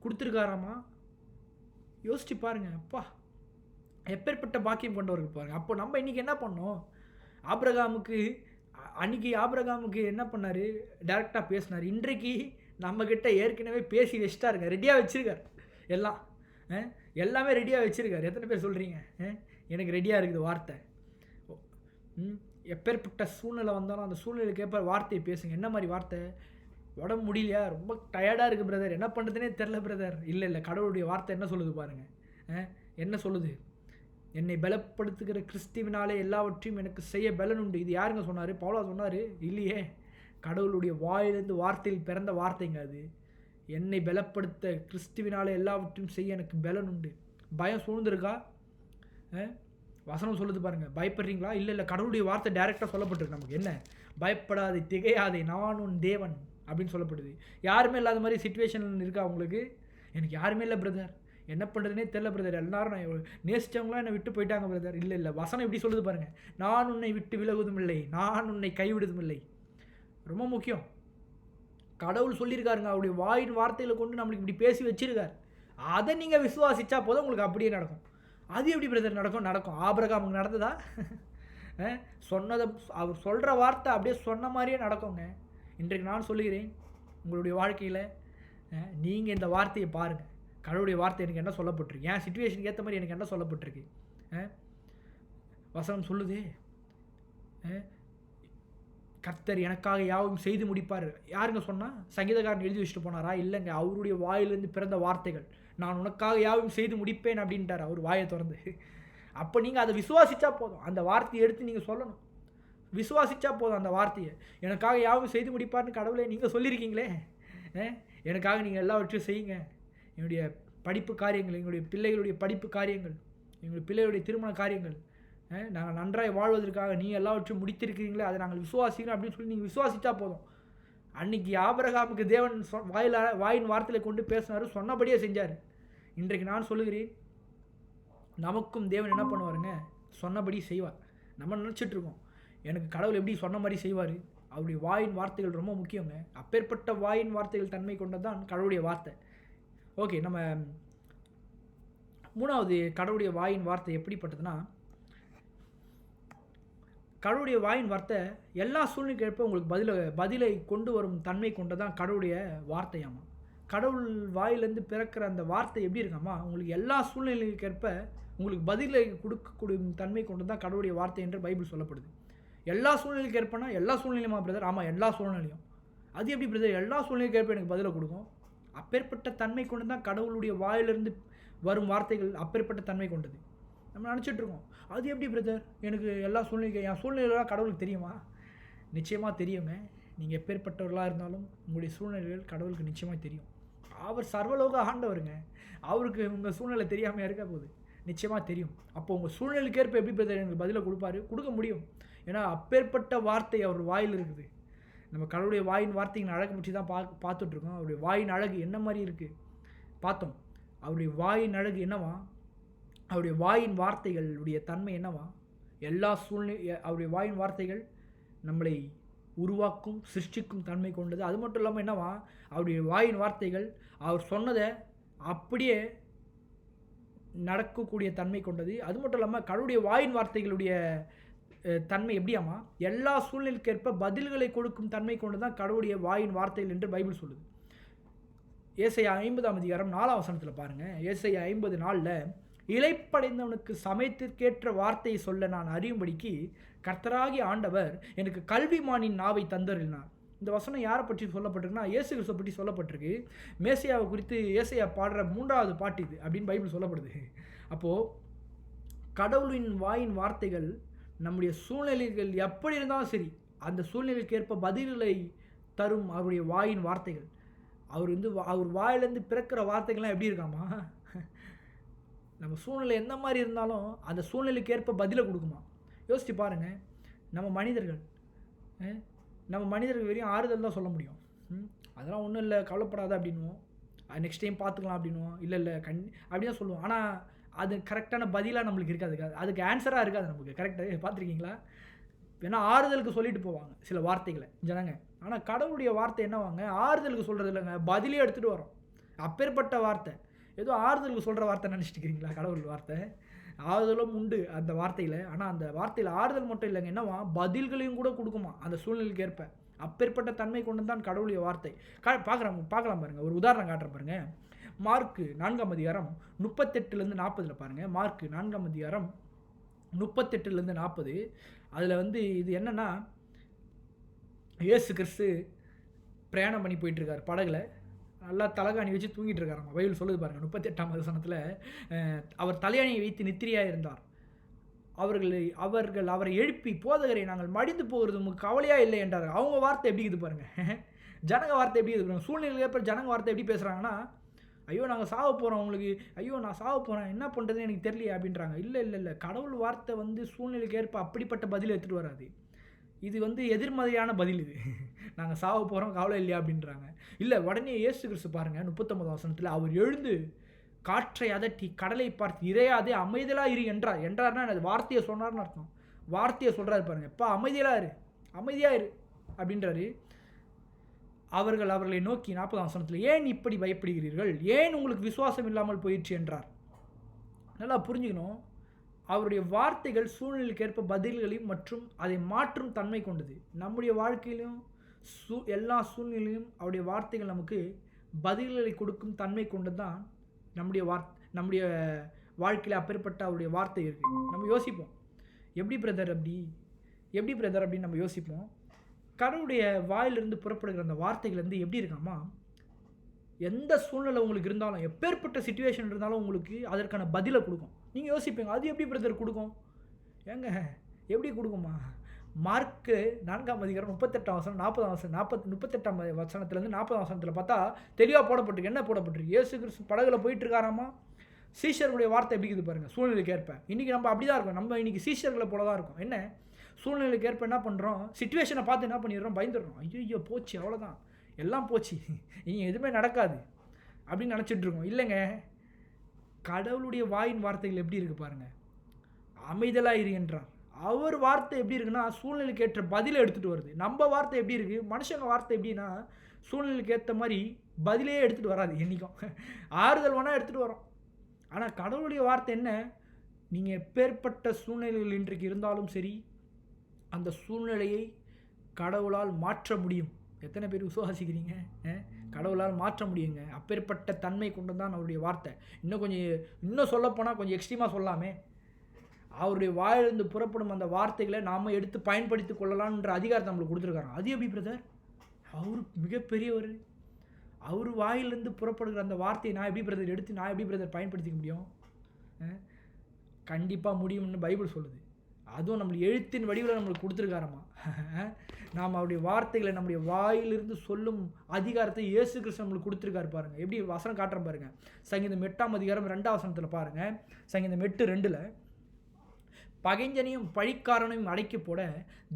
Speaker 1: கொடுத்துருக்காராமா. யோசிச்சு பாருங்கள். அப்பா, எப்பேற்பட்ட பாக்கியம் கொண்டவர்கள் பாருங்கள். அப்போ நம்ம இன்றைக்கி என்ன பண்ணோம்? ஆபிரகாமுக்கு என்ன பண்ணார்? டைரெக்டாக பேசினார். இன்றைக்கு நம்மக்கிட்ட ஏற்கனவே பேசி வச்சுட்டாருங்க, ரெடியாக வச்சுருக்கார். எல்லாமே ரெடியாக வச்சுருக்கார். எத்தனை பேர் சொல்கிறீங்க எனக்கு ரெடியாக இருக்குது வார்த்தை? எப்பேற்பட்ட சூழ்நிலை வந்தாலும் அந்த சூழ்நிலைக்கு ஏற்ப வார்த்தையை பேசுங்க. என்ன மாதிரி வார்த்தை? உடம்பு முடியலையா, ரொம்ப டயர்டாக இருக்குது பிரதர், என்ன பண்ணுறதுனே தெரில பிரதர். இல்லை, கடவுளுடைய வார்த்தை என்ன சொல்லுது பாருங்கள். என்ன சொல்லுது? என்னை பலப்படுத்துகிற கிறிஸ்துவினாலே எல்லாவற்றையும் எனக்கு செய்ய பலன் உண்டு. இது யாருங்க சொன்னார்? பவுலா சொன்னார்? இல்லையே, கடவுளுடைய வாயிலிருந்து வார்த்தையில் பிறந்த வார்த்தைங்க அது. என்னை பலப்படுத்த கிறிஸ்துவினாலே எல்லாவற்றையும் செய்ய எனக்கு பலன் உண்டு. பயம் சூழ்ந்திருக்கா? வசனம் சொல்லுது பாருங்கள், பயப்படுறீங்களா? இல்லை கடவுளுடைய வார்த்தை டைரெக்டாக சொல்லப்பட்டிருக்கு நமக்கு. என்ன? பயப்படாதே, திகையாதே, நான் உன் தேவன் அப்படின்னு சொல்லப்படுது. யாருமே இல்லாத மாதிரி சுச்சுவேஷன் இருக்கா உங்களுக்கு? எனக்கு யாருமே இல்லை பிரதர், என்ன பண்ணுறதுனே தெரில பிரதர், எல்லாரும் நான் நேசித்தவங்களாம் என்னை விட்டு போயிட்டாங்க பிரதர். இல்லை வசனம் எப்படி சொல்லுது பாருங்கள், நான் உன்னை விட்டு விலகுவதும் இல்லை, நான் உன்னை கைவிடுவதும் இல்லை. ரொம்ப முக்கியம். கடவுள் சொல்லியிருக்காருங்க, அவருடைய வாயின் வார்த்தைகளை கொண்டு நம்மளுக்கு இப்படி பேசி வச்சிருக்காரு. அதை நீங்கள் விசுவாசித்தா போதும் உங்களுக்கு அப்படியே நடக்கும். அது எப்படி பிரதர் நடக்கும்? ஆபிரகாமுக்கு நடந்ததா? சொன்னதை அவர் சொல்கிற வார்த்தை அப்படியே சொன்ன மாதிரியே நடக்குங்க. இன்றைக்கு நான் சொல்லுகிறேன், உங்களுடைய வாழ்க்கையில் நீங்கள் இந்த வார்த்தையை பாருங்கள். கடவுளுடைய வார்த்தை எனக்கு என்ன சொல்லப்பட்டிருக்கு, என் சிச்சுவேஷனுக்கு ஏற்ற மாதிரி எனக்கு என்ன சொல்லப்பட்டிருக்கு. வசனம் சொல்லுது, கர்த்தர் எனக்காக யாவும் செய்து முடிப்பார். யாருங்க சொன்னால்? சங்கீதக்காரன் எழுதி வச்சுட்டு போனாரா? இல்லைங்க, அவருடைய வாயிலிருந்து பிறந்த வார்த்தைகள். நான் உனக்காக யாவும் செய்து முடிப்பேன் அப்படின்ட்டார் அவர் வாயை திறந்து. அப்போ நீங்கள் அதை விசுவாசித்தா போதும். அந்த வார்த்தையை எடுத்து நீங்கள் சொல்லணும். விசுவாசித்தா போதும் அந்த வார்த்தையை. எனக்காக யாவும் செய்து முடிப்பார்னு கடவுளே நீங்கள் சொல்லியிருக்கீங்களே, எனக்காக நீங்கள் எல்லாவற்றையும் செய்யுங்க. என்னுடைய படிப்பு காரியங்கள், எங்களுடைய பிள்ளைகளுடைய படிப்பு காரியங்கள், எங்களுடைய பிள்ளைகளுடைய திருமண காரியங்கள், நாங்கள் நன்றாய் வாழ்வதற்காக நீ எல்லாவற்றையும் முடித்திருக்கிறீங்களே, அதை நாங்கள் விசுவாசிக்கிறோம் அப்படின்னு சொல்லி நீங்கள் விசுவாசித்தா போதும். அன்றைக்கி ஆபிரகாமுக்கு தேவன் வாயின் வார்த்தையில் கொண்டு பேசினார், சொன்னபடியே செஞ்சார். இன்றைக்கு நான் சொல்லுகிறேன், நமக்கும் தேவன் என்ன பண்ணுவாருங்க, சொன்னபடி செய்வார். நம்ம நினச்சிட்ருக்கோம் எனக்கு கடவுள் எப்படி சொன்ன மாதிரி செய்வார். அவருடைய வாயின் வார்த்தைகள் ரொம்ப முக்கியங்க. அப்பேற்பட்ட வாயின் வார்த்தைகள் தன்மை கொண்டது தான் கடவுளுடைய வார்த்தை. ஓகே, நம்ம மூணாவது கடவுளுடைய வாயின் வார்த்தை எப்படிப்பட்டதுன்னா, கடவுளுடைய வாயின் வார்த்தை எல்லா சூழ்நிலைக்கேற்ப உங்களுக்கு பதிலை கொண்டு வரும் தன்மை கொண்டதான் கடவுளுடைய வார்த்தையாமா. கடவுள் வாயிலேருந்து பிறக்கிற அந்த வார்த்தை எப்படி இருக்காமா, உங்களுக்கு எல்லா சூழ்நிலைக்கேற்ப உங்களுக்கு பதிலை கொடுக்கக்கூடிய தன்மை கொண்டு தான் கடவுளுடைய வார்த்தை என்று பைபிள் சொல்லப்படுது. எல்லா சூழ்நிலைக்கு ஏற்பனா எல்லா சூழ்நிலையுமா பிரதர்? ஆமாம், எல்லா சூழ்நிலையும். அது எப்படி பிரதர் எல்லா சூழ்நிலைக்கு ஏற்ப எனக்கு பதிலை கொடுக்கும்? அப்பேற்பட்ட தன்மை கொண்டு தான் கடவுளுடைய வாயிலிருந்து வரும் வார்த்தைகள் அப்பேற்பட்ட தன்மை கொண்டது. நம்ம நினச்சிட்ருக்கோம் அது எப்படி பிரதர் எனக்கு எல்லா சூழ்நிலைக்கும், என் சூழ்நிலைலாம் கடவுளுக்கு தெரியுமா? நிச்சயமாக தெரியுங்க. நீங்கள் எப்பேற்பட்டவர்களாக இருந்தாலும் உங்களுடைய சூழ்நிலைகள் கடவுளுக்கு நிச்சயமாக தெரியும். அவர் சர்வலோக ஆண்டவருங்க, அவருக்கு உங்கள் சூழ்நிலை தெரியாமல் இருக்க போகுது, நிச்சயமாக தெரியும். அப்போ உங்கள் சூழ்நிலைக்கு ஏற்ப எப்படி பிரதர் எனக்கு பதிலை கொடுக்க முடியும். ஏன்னா அப்பேற்பட்ட வார்த்தை அவர் வாயில் இருக்குது. நம்ம கடவுளுடைய வாயின் வார்த்தையின் அழகை பற்றி தான் பார்த்துட்ருக்கோம். அவருடைய வாயின் அழகு என்ன மாதிரி இருக்குது பார்த்தோம். அவருடைய வாயின் அழகு என்னவா, அவருடைய வாயின் வார்த்தைகளுடைய தன்மை என்னவா, எல்லா அவருடைய வாயின் வார்த்தைகள் நம்மளை உருவாக்கும் சிருஷ்டிக்கும் தன்மை கொண்டது. அது மட்டும் இல்லாமல் என்னவா, அவருடைய வாயின் வார்த்தைகள் அவர் சொன்னதை அப்படியே நடக்கக்கூடிய தன்மை கொண்டது. அது மட்டும் இல்லாமல் கடவுளுடைய வாயின் வார்த்தைகளுடைய தன்மை எப்படியாமா, எல்லா சூழ்நிலைக்கேற்ப பதில்களை கொடுக்கும் தன்மை கொண்டு தான் கடவுளுடைய வாயின் வார்த்தைகள் என்று பைபிள் சொல்லுது. ஏசாயா 50:4 பாருங்கள். ஏசாயா 50:4 இளைப்படைந்தவனுக்கு சமயத்திற்கேற்ற வார்த்தையை சொல்ல நான் அறியும்படிக்கு கர்த்தராகிய ஆண்டவர் எனக்கு கல்விமானின் நாவை தந்தருளினார். இந்த வசனம் யாரை பற்றி சொல்லப்பட்டிருக்குன்னா, இயேசு கிறிஸ்துவை பற்றி சொல்லப்பட்டிருக்கு. மேசியாவை குறித்து ஏசாயா பாடுற 3வது பாட்டு இது அப்படின்னு பைபிள் சொல்லப்படுது. அப்போது கடவுளின் வாயின் வார்த்தைகள் நம்முடைய சூழ்நிலைகள் எப்படி இருந்தாலும் சரி, அந்த சூழ்நிலைக்கு ஏற்ப பதில்களை தரும் அவருடைய வாயின் வார்த்தைகள். அவர் வாயிலேருந்து பிறக்கிற வார்த்தைகள்லாம் எப்படி இருக்காமா, நம்ம சூழ்நிலை எந்த மாதிரி இருந்தாலும் அந்த சூழ்நிலைக்கு ஏற்ப பதிலை கொடுக்குமா. யோசிச்சு பாருங்கள். நம்ம மனிதர்கள் வெறும் ஆறுதல் தான் சொல்ல முடியும். அதெல்லாம் ஒன்றும் இல்லை, கவலைப்படாத அப்படின்வோம், நெக்ஸ்ட் டைம் பார்த்துக்கலாம் அப்படின்வோம், இல்லை அப்படி தான் சொல்லுவோம். ஆனால் அது கரெக்டான பதிலாக நம்மளுக்கு இருக்காது, அதுக்கு ஆன்சராக இருக்காது நமக்கு. கரெக்டாக பார்த்துருக்கீங்களா? ஏன்னா ஆறுதலுக்கு சொல்லிட்டு போவாங்க சில வார்த்தைகளை ஜனங்க. ஆனால் கடவுளுடைய வார்த்தை என்னவாங்க, ஆறுதலுக்கு சொல்கிறது இல்லைங்க, பதிலே எடுத்துகிட்டு வரோம். அப்பேற்பட்ட வார்த்தை. ஏதோ ஆறுதலுக்கு சொல்கிற வார்த்தை நினச்சிட்டு இருக்கிறீங்களா? கடவுள் வார்த்தை ஆறுதலும் உண்டு அந்த வார்த்தையில். ஆனால் அந்த வார்த்தையில் ஆறுதல் மட்டும் இல்லைங்க, என்னவா பதில்களையும் கூட கொடுக்குமா அந்த சூழ்நிலைக்கு ஏற்ப. அப்பேற்பட்ட தன்மை கொண்டு தான் கடவுளுடைய வார்த்தை. பார்க்கலாம் பாருங்கள். ஒரு உதாரணம் காட்டுறேன் பாருங்கள். மார்க்கு 4:38-40 பாருங்கள். மார்க்கு 4:38-40 அதில் இது என்னென்னா, இயேசு கிறிஸ்து பிரயாணம் பண்ணி போயிட்டுருக்கார் படகுல, நல்லா தலகாணி வச்சு தூங்கிட்டு இருக்காரு. பைபிள் சொல்லுது பாருங்கள். 38ஆம் வசனத்தில் அவர் தலையணையை வைத்து நித்திரையாக இருந்தார். அவரை எழுப்பி, போதகரை நாங்கள் மடிந்து போகிறது உங்களுக்கு கவலையாக இல்லை என்றார். அவங்க வார்த்தை எப்படி இருக்குது பாருங்கள். ஜனங்க வார்த்தை எப்படி இருக்குது பாருங்கள். சூழ்நிலை ஏற்ப ஜனங்க வார்த்தை எப்படி பேசுகிறாங்கன்னா, ஐயோ நாங்கள் சாவ போகிறோம், உங்களுக்கு ஐயோ நான் சாவ போகிறேன், என்ன பண்ணுறதுன்னு எனக்கு தெரியலையே அப்படின்றாங்க. இல்லை இல்லை இல்லை, கடவுள் வார்த்தை வந்து சூழ்நிலைக்கு ஏற்ப அப்படிப்பட்ட பதில் எடுத்துகிட்டு வராது. இது வந்து எதிர்மறையான பதில். இது நாங்கள் சாவ போகிறோம், கவலை இல்லையா அப்படின்றாங்க. இல்லை, உடனே இயேசு கிறிஸ்து பாருங்கள் 39 வசனத்தில், அவர் எழுந்து காற்றை அதட்டி கடலை பார்த்து இறையாதே அமைதலாக இரு என்றார். என்றார்னா அது வார்த்தையை சொன்னார்னு அர்த்தம். வார்த்தையை சொல்கிறாரு பாருங்க, எப்பா அமைதியாக இரு, அமைதியாக இரு அப்படின்றாரு. அவர்களை நோக்கி 40 வசனத்தில், ஏன் இப்படி பயப்படுகிறீர்கள், ஏன் உங்களுக்கு விசுவாசம் இல்லாமல் போயிடுச்சு என்றார். நல்லா புரிஞ்சுக்கணும், அவருடைய வார்த்தைகள் சூழ்நிலைக்கு ஏற்ப பதில்களையும் மற்றும் அதை மாற்றும் தன்மை கொண்டது. நம்முடைய வாழ்க்கையிலும் எல்லா சூழ்நிலையிலும் அவருடைய வார்த்தைகள் நமக்கு பதில்களை கொடுக்கும் தன்மை கொண்டது தான் நம்முடைய வாழ்க்கையில் அப்பேற்பட்ட அவருடைய வார்த்தை இருக்குது. நம்ம யோசிப்போம், எப்படி பிரதர் அப்படின்னு நம்ம யோசிப்போம். கடவுளுடைய வாயிலிருந்து புறப்படுகிற அந்த வார்த்தைகள் வந்து எப்படி இருக்காமா, எந்த சூழ்நிலை உங்களுக்கு இருந்தாலும், எப்பேற்பட்ட சிச்சுவேஷன் இருந்தாலும் உங்களுக்கு அதற்கான பதிலை கொடுக்கும். நீங்கள் யோசிப்பீங்க, அது எப்படி பிரதர் கொடுக்கும்? ஏங்க எப்படி கொடுக்குமா? மார்க்கு 4ஆம் அதிகாரம் 38ஆம் வசனம் 40ஆம் வசனம் 38ஆம் வசனத்துலேருந்து 40ஆம் வசனத்தில் பார்த்தா தெளிவாக போடப்பட்டிருக்கு. என்ன போடப்பட்டிருக்கு? இயேசு கிறிஸ்து படகுல போயிட்டு இருக்காராமா, சீஷர்களுடைய வார்த்தை எப்படி இருக்குது பாருங்கள். சூழ்நிலைக்கு ஏற்ப இன்றைக்கி நம்ம அப்படி தான் இருக்கோம். நம்ம இன்றைக்கி சீஷர்களை போல தான் இருக்கும். என்ன சூழ்நிலைக்கு ஏற்ப என்ன பண்ணுறோம், சிச்சுவேஷனை பார்த்து என்ன பண்ணிடுறோம், பயந்துடுறோம். ஐயோ போச்சு, அவ்வளோதான், எல்லாம் போச்சு, இனி எதுவுமே நடக்காது அப்படின்னு நினச்சிட்ருக்கோம். இல்லைங்க, கடவுளுடைய வாயின் வார்த்தைகள் எப்படி இருக்குது பாருங்கள். அமைதலாக இரு என்றார். அவர் வார்த்தை எப்படி இருக்குன்னா சூழ்நிலைக்கு ஏற்ற பதிலை எடுத்துகிட்டு வருது. நம்ம வார்த்தை எப்படி இருக்குது, மனுஷங்க வார்த்தை எப்படின்னா சூழ்நிலைக்கு ஏற்ற மாதிரி பதிலே எடுத்துகிட்டு வராது. என்றைக்கும் ஆறுதல் வேணால் எடுத்துகிட்டு வரோம். ஆனால் கடவுளுடைய வார்த்தை என்ன, நீங்கள் எப்பேற்பட்ட சூழ்நிலைகள் இன்றைக்கு இருந்தாலும் சரி, அந்த சூழ்நிலையை கடவுளால் மாற்ற முடியும். எத்தனை பேர் விசுவாசிக்கிறீங்க? கடவுளால் மாற்ற முடியுங்க. அப்பேற்பட்ட தன்மை கொண்டு தான் அவருடைய வார்த்தை. இன்னும் சொல்லப்போனால் கொஞ்சம் எக்ஸ்ட்ரீமாக சொல்லாமே, அவருடைய வாயிலிருந்து புறப்படும் அந்த வார்த்தைகளை நாம் எடுத்து பயன்படுத்தி கொள்ளலாம்ன்ற அதிகாரத்தை நம்மளுக்கு கொடுத்துருக்காங்க. அது எப்படி பிரதர்? அவர் மிகப்பெரியவர். அவர் வாயிலிருந்து புறப்படுகிற அந்த வார்த்தையை நான் எப்படி பிரதர் பயன்படுத்திக்க முடியும்? கண்டிப்பாக முடியும்னு பைபிள் சொல்லுது. அதுவும் நம்மளுக்கு எழுத்தின் வடிவில் நம்மளுக்கு கொடுத்துருக்காரம்மா. நாம் அவருடைய வார்த்தைகளை நம்முடைய வாயிலிருந்து சொல்லும் அதிகாரத்தை இயேசு கிறிஸ்து நம்மளுக்கு கொடுத்துருக்காரு பாருங்கள். எப்படி வசனம் காட்டுறேன் பாருங்கள். சங்கீதம் 8ஆம் அதிகாரம் 2ஆம் வசனத்தில் பாருங்கள். சங்கீதம் 8:2, பகைஞனையும் பழிக்காரனையும் அடக்கி போட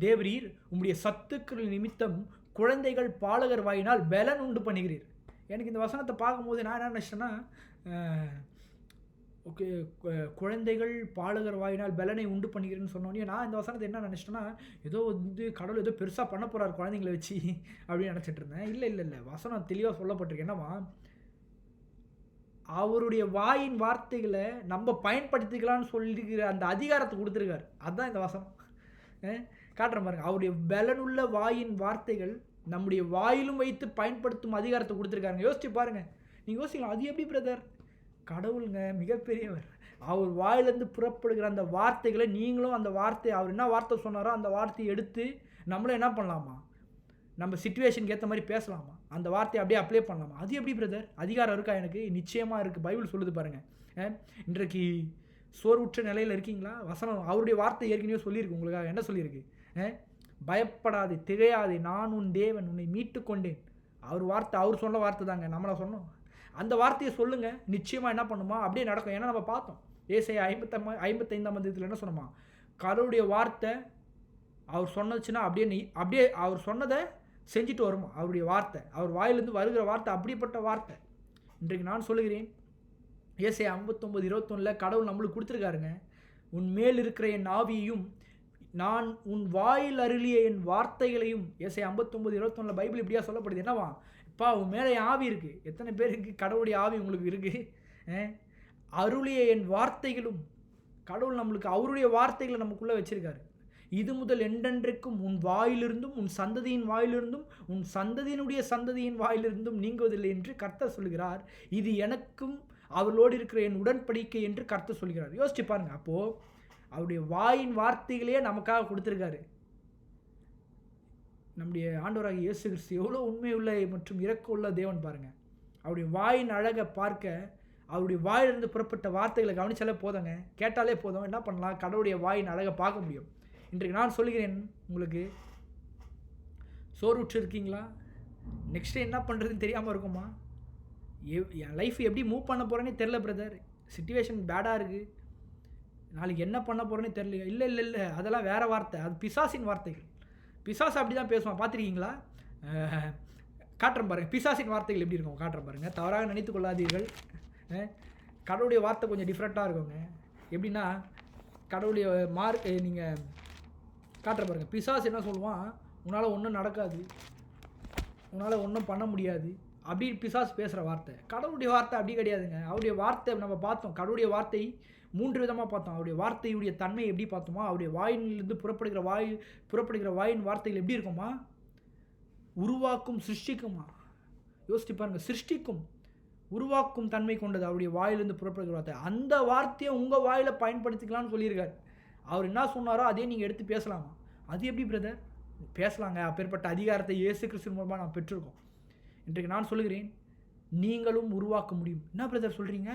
Speaker 1: தேவரீர் உம்முடைய சத்துக்கள் நிமித்தம் குழந்தைகள் பாலகர் வாயினால் பலன் உண்டு பண்ணுகிறீர். எனக்கு இந்த வசனத்தை பார்க்கும்போது நான் என்ன நினச்சேன்னா, ஓகே, குழந்தைகள் பாலகர் வாயினால் பலனை உண்டு பண்ணுகிறேன்னு சொன்னோன்னே நான் இந்த வசனத்தை என்ன நினச்சிட்டேன்னா, ஏதோ வந்து கடவுள் ஏதோ பெருசாக பண்ண போகிறார் குழந்தைங்களை வச்சு அப்படின்னு நினச்சிட்டு இருந்தேன். இல்லை, வசனம் தெளிவாக சொல்லப்பட்டிருக்கு. என்னவா, அவருடைய வாயின் வார்த்தைகளை நம்ம பயன்படுத்திக்கலாம்னு சொல்லிக்கிற அந்த அதிகாரத்தை கொடுத்துருக்காரு. அதுதான் இந்த வசனம் காட்டுற பாருங்க. அவருடைய பலனுள்ள வாயின் வார்த்தைகள் நம்முடைய வாயிலும் வைத்து பயன்படுத்தும் அதிகாரத்தை கொடுத்துருக்காருங்க. யோசிச்சு பாருங்கள். நீங்கள் யோசிக்கலாம், அது எப்படி பிரதர்? கடவுளுங்க மிகப்பெரியவர். அவர் வாயிலிருந்து புறப்படுகிற அந்த வார்த்தைகளை நீங்களும் அந்த வார்த்தை, அவர் என்ன வார்த்தை சொன்னாரோ அந்த வார்த்தையை எடுத்து நம்மளும் என்ன பண்ணலாமா, நம்ம சிச்சுவேஷனுக்கு ஏற்ற மாதிரி பேசலாமா, அந்த வார்த்தையை அப்படியே அப்ளை பண்ணலாமா? அது எப்படி பிரதர்? அதிகாரம் இருக்கா? எனக்கு நிச்சயமாக இருக்குது. பைபிள் சொல்லுது பாருங்கள். இன்றைக்கு சோர்வுற்ற நிலையில் இருக்கீங்களா? வசனம் அவருடைய வார்த்தை ஏற்கனவே சொல்லியிருக்கு. உங்களுக்காக என்ன சொல்லியிருக்கு? பயப்படாதே, திகையாதே, நான் உன் தேவன், உன்னை மீட்டு கொண்டேன். அவர் வார்த்தை, அவர் சொன்ன வார்த்தை தாங்க, நம்மளை சொன்னோம். அந்த வார்த்தையை சொல்லுங்கள், நிச்சயமாக என்ன பண்ணுமா, அப்படியே நடக்கும். ஏன்னா நம்ம பார்த்தோம் ஏசாயா 55ஆம் அதிகாரத்தில் என்ன சொன்னோமா, கடவுளுடைய வார்த்தை அவர் சொன்னதுச்சுன்னா அப்படியே அவர் சொன்னதை செஞ்சுட்டு வருமா. அவருடைய வார்த்தை, அவர் வாயிலிருந்து வருகிற வார்த்தை அப்படிப்பட்ட வார்த்தை. இன்றைக்கு நான் சொல்லுகிறேன், ஏசாயா 59:21 கடவுள் நம்மளுக்கு கொடுத்துருக்காருங்க. உன் மேல் இருக்கிற என் ஆவியையும் நான் உன் வாயில் அருளிய என் வார்த்தைகளையும். ஏசாயா 59:21 பைபிள் இப்படியா சொல்லப்படுது. என்னவா, இப்போ உன் மேலே ஆவி இருக்குது. எத்தனை பேருக்கு கடவுளுடைய ஆவி உங்களுக்கு இருக்குது? அருளிய என் வார்த்தைகளும். கடவுள் நம்மளுக்கு அவருடைய வார்த்தைகளை நமக்குள்ளே வச்சுருக்காரு. இது முதல் என்றென்றைக்கும் உன் வாயிலிருந்தும் உன் சந்ததியின் வாயிலிருந்தும் உன் சந்ததியினுடைய சந்ததியின் வாயிலிருந்தும் நீங்குவதில்லை என்று கர்த்தர் சொல்கிறார். இது எனக்கும் அவர்களோடு இருக்கிற என் உடன்படிக்கை என்று கர்த்தர் சொல்கிறார். யோசிச்சு பாருங்க. அப்போது அவருடைய வாயின் வார்த்தைகளையே நமக்காக கொடுத்துருக்காரு. நம்முடைய ஆண்டவராகிய இயேசு கிறிஸ்து எவ்வளோ உண்மையுள்ள மற்றும் இரக்கமுள்ள தேவன் பாருங்கள். அவருடைய வாயின் அழகை பார்க்க அவருடைய வாயிலிருந்து புறப்பட்ட வார்த்தைகளை கவனிச்சாலே போதுங்க, கேட்டாலே போதும். என்ன பண்ணலாம், கடவுளுடைய வாயின் அழகை பார்க்க முடியும். இன்றைக்கு நான் சொல்கிறேன், உங்களுக்கு சோர்வுற்று இருக்கீங்களா? நெக்ஸ்ட்டு என்ன பண்ணுறதுன்னு தெரியாமல் இருக்குமா? என் லைஃப் எப்படி மூவ் பண்ண போகிறேன்னே தெரில பிரதர். சிச்சுவேஷன் பேடாக இருக்குது, நாளைக்கு என்ன பண்ண போகிறேன்னே தெரியல. இல்லை இல்லை இல்லை, அதெல்லாம் வேறு வார்த்தை, அது பிசாசின் வார்த்தைகள். பிசாசு அப்படி தான் பேசுவான், பார்த்துருக்கீங்களா? காட்டுறேன் பாருங்கள், பிசாசின் வார்த்தைகள் எப்படி இருக்கும் காட்டுறேன் பாருங்கள். தவறாக நினைத்து கொள்ளாதீர்கள். கடவுளுடைய வார்த்தை கொஞ்சம் டிஃப்ரெண்ட்டாக இருக்குங்க. எப்படின்னா கடவுளுடைய நீங்கள் காட்டுற பாருங்கள். பிசாசு என்ன சொல்லுவான், உன்னால் ஒன்றும் நடக்காது, உன்னால் ஒன்றும் பண்ண முடியாது, அப்படி பிசாசு பேசுகிற வார்த்தை. கடவுளுடைய வார்த்தை அப்படி கிடையாதுங்க. அவருடைய வார்த்தை நம்ம பார்த்தோம், கடவுளுடைய வார்த்தை 3 விதமாக பார்த்தோம். அவருடைய வார்த்தையுடைய தன்மை எப்படி பார்த்தோமா, அவருடைய வாயிலிருந்து புறப்படுகிற வாயின் வார்த்தைகள் எப்படி இருக்குமா, உருவாக்கும் சிருஷ்டிக்குமா. யோசிச்சு பாருங்கள், சிருஷ்டிக்கும் உருவாக்கும் தன்மை கொண்டது அவருடைய வாயிலிருந்து புறப்படுகிற வார்த்தை. அந்த வார்த்தையை உங்கள் வாயில் பயன்படுத்திக்கலாம்னு சொல்லியிருக்காரு. அவர் என்ன சொன்னாரோ அதே நீங்கள் எடுத்து பேசலாமா? அது எப்படி பிரதர் பேசலாங்க? அப்பேற்பட்ட அதிகாரத்தை இயேசு கிறிஸ்து மூலமாக நாம் பெற்றிருக்கோம். இன்றைக்கு நான் சொல்லுகிறேன், நீங்களும் உருவாக்க முடியும். என்ன பிரதர் சொல்கிறீங்க,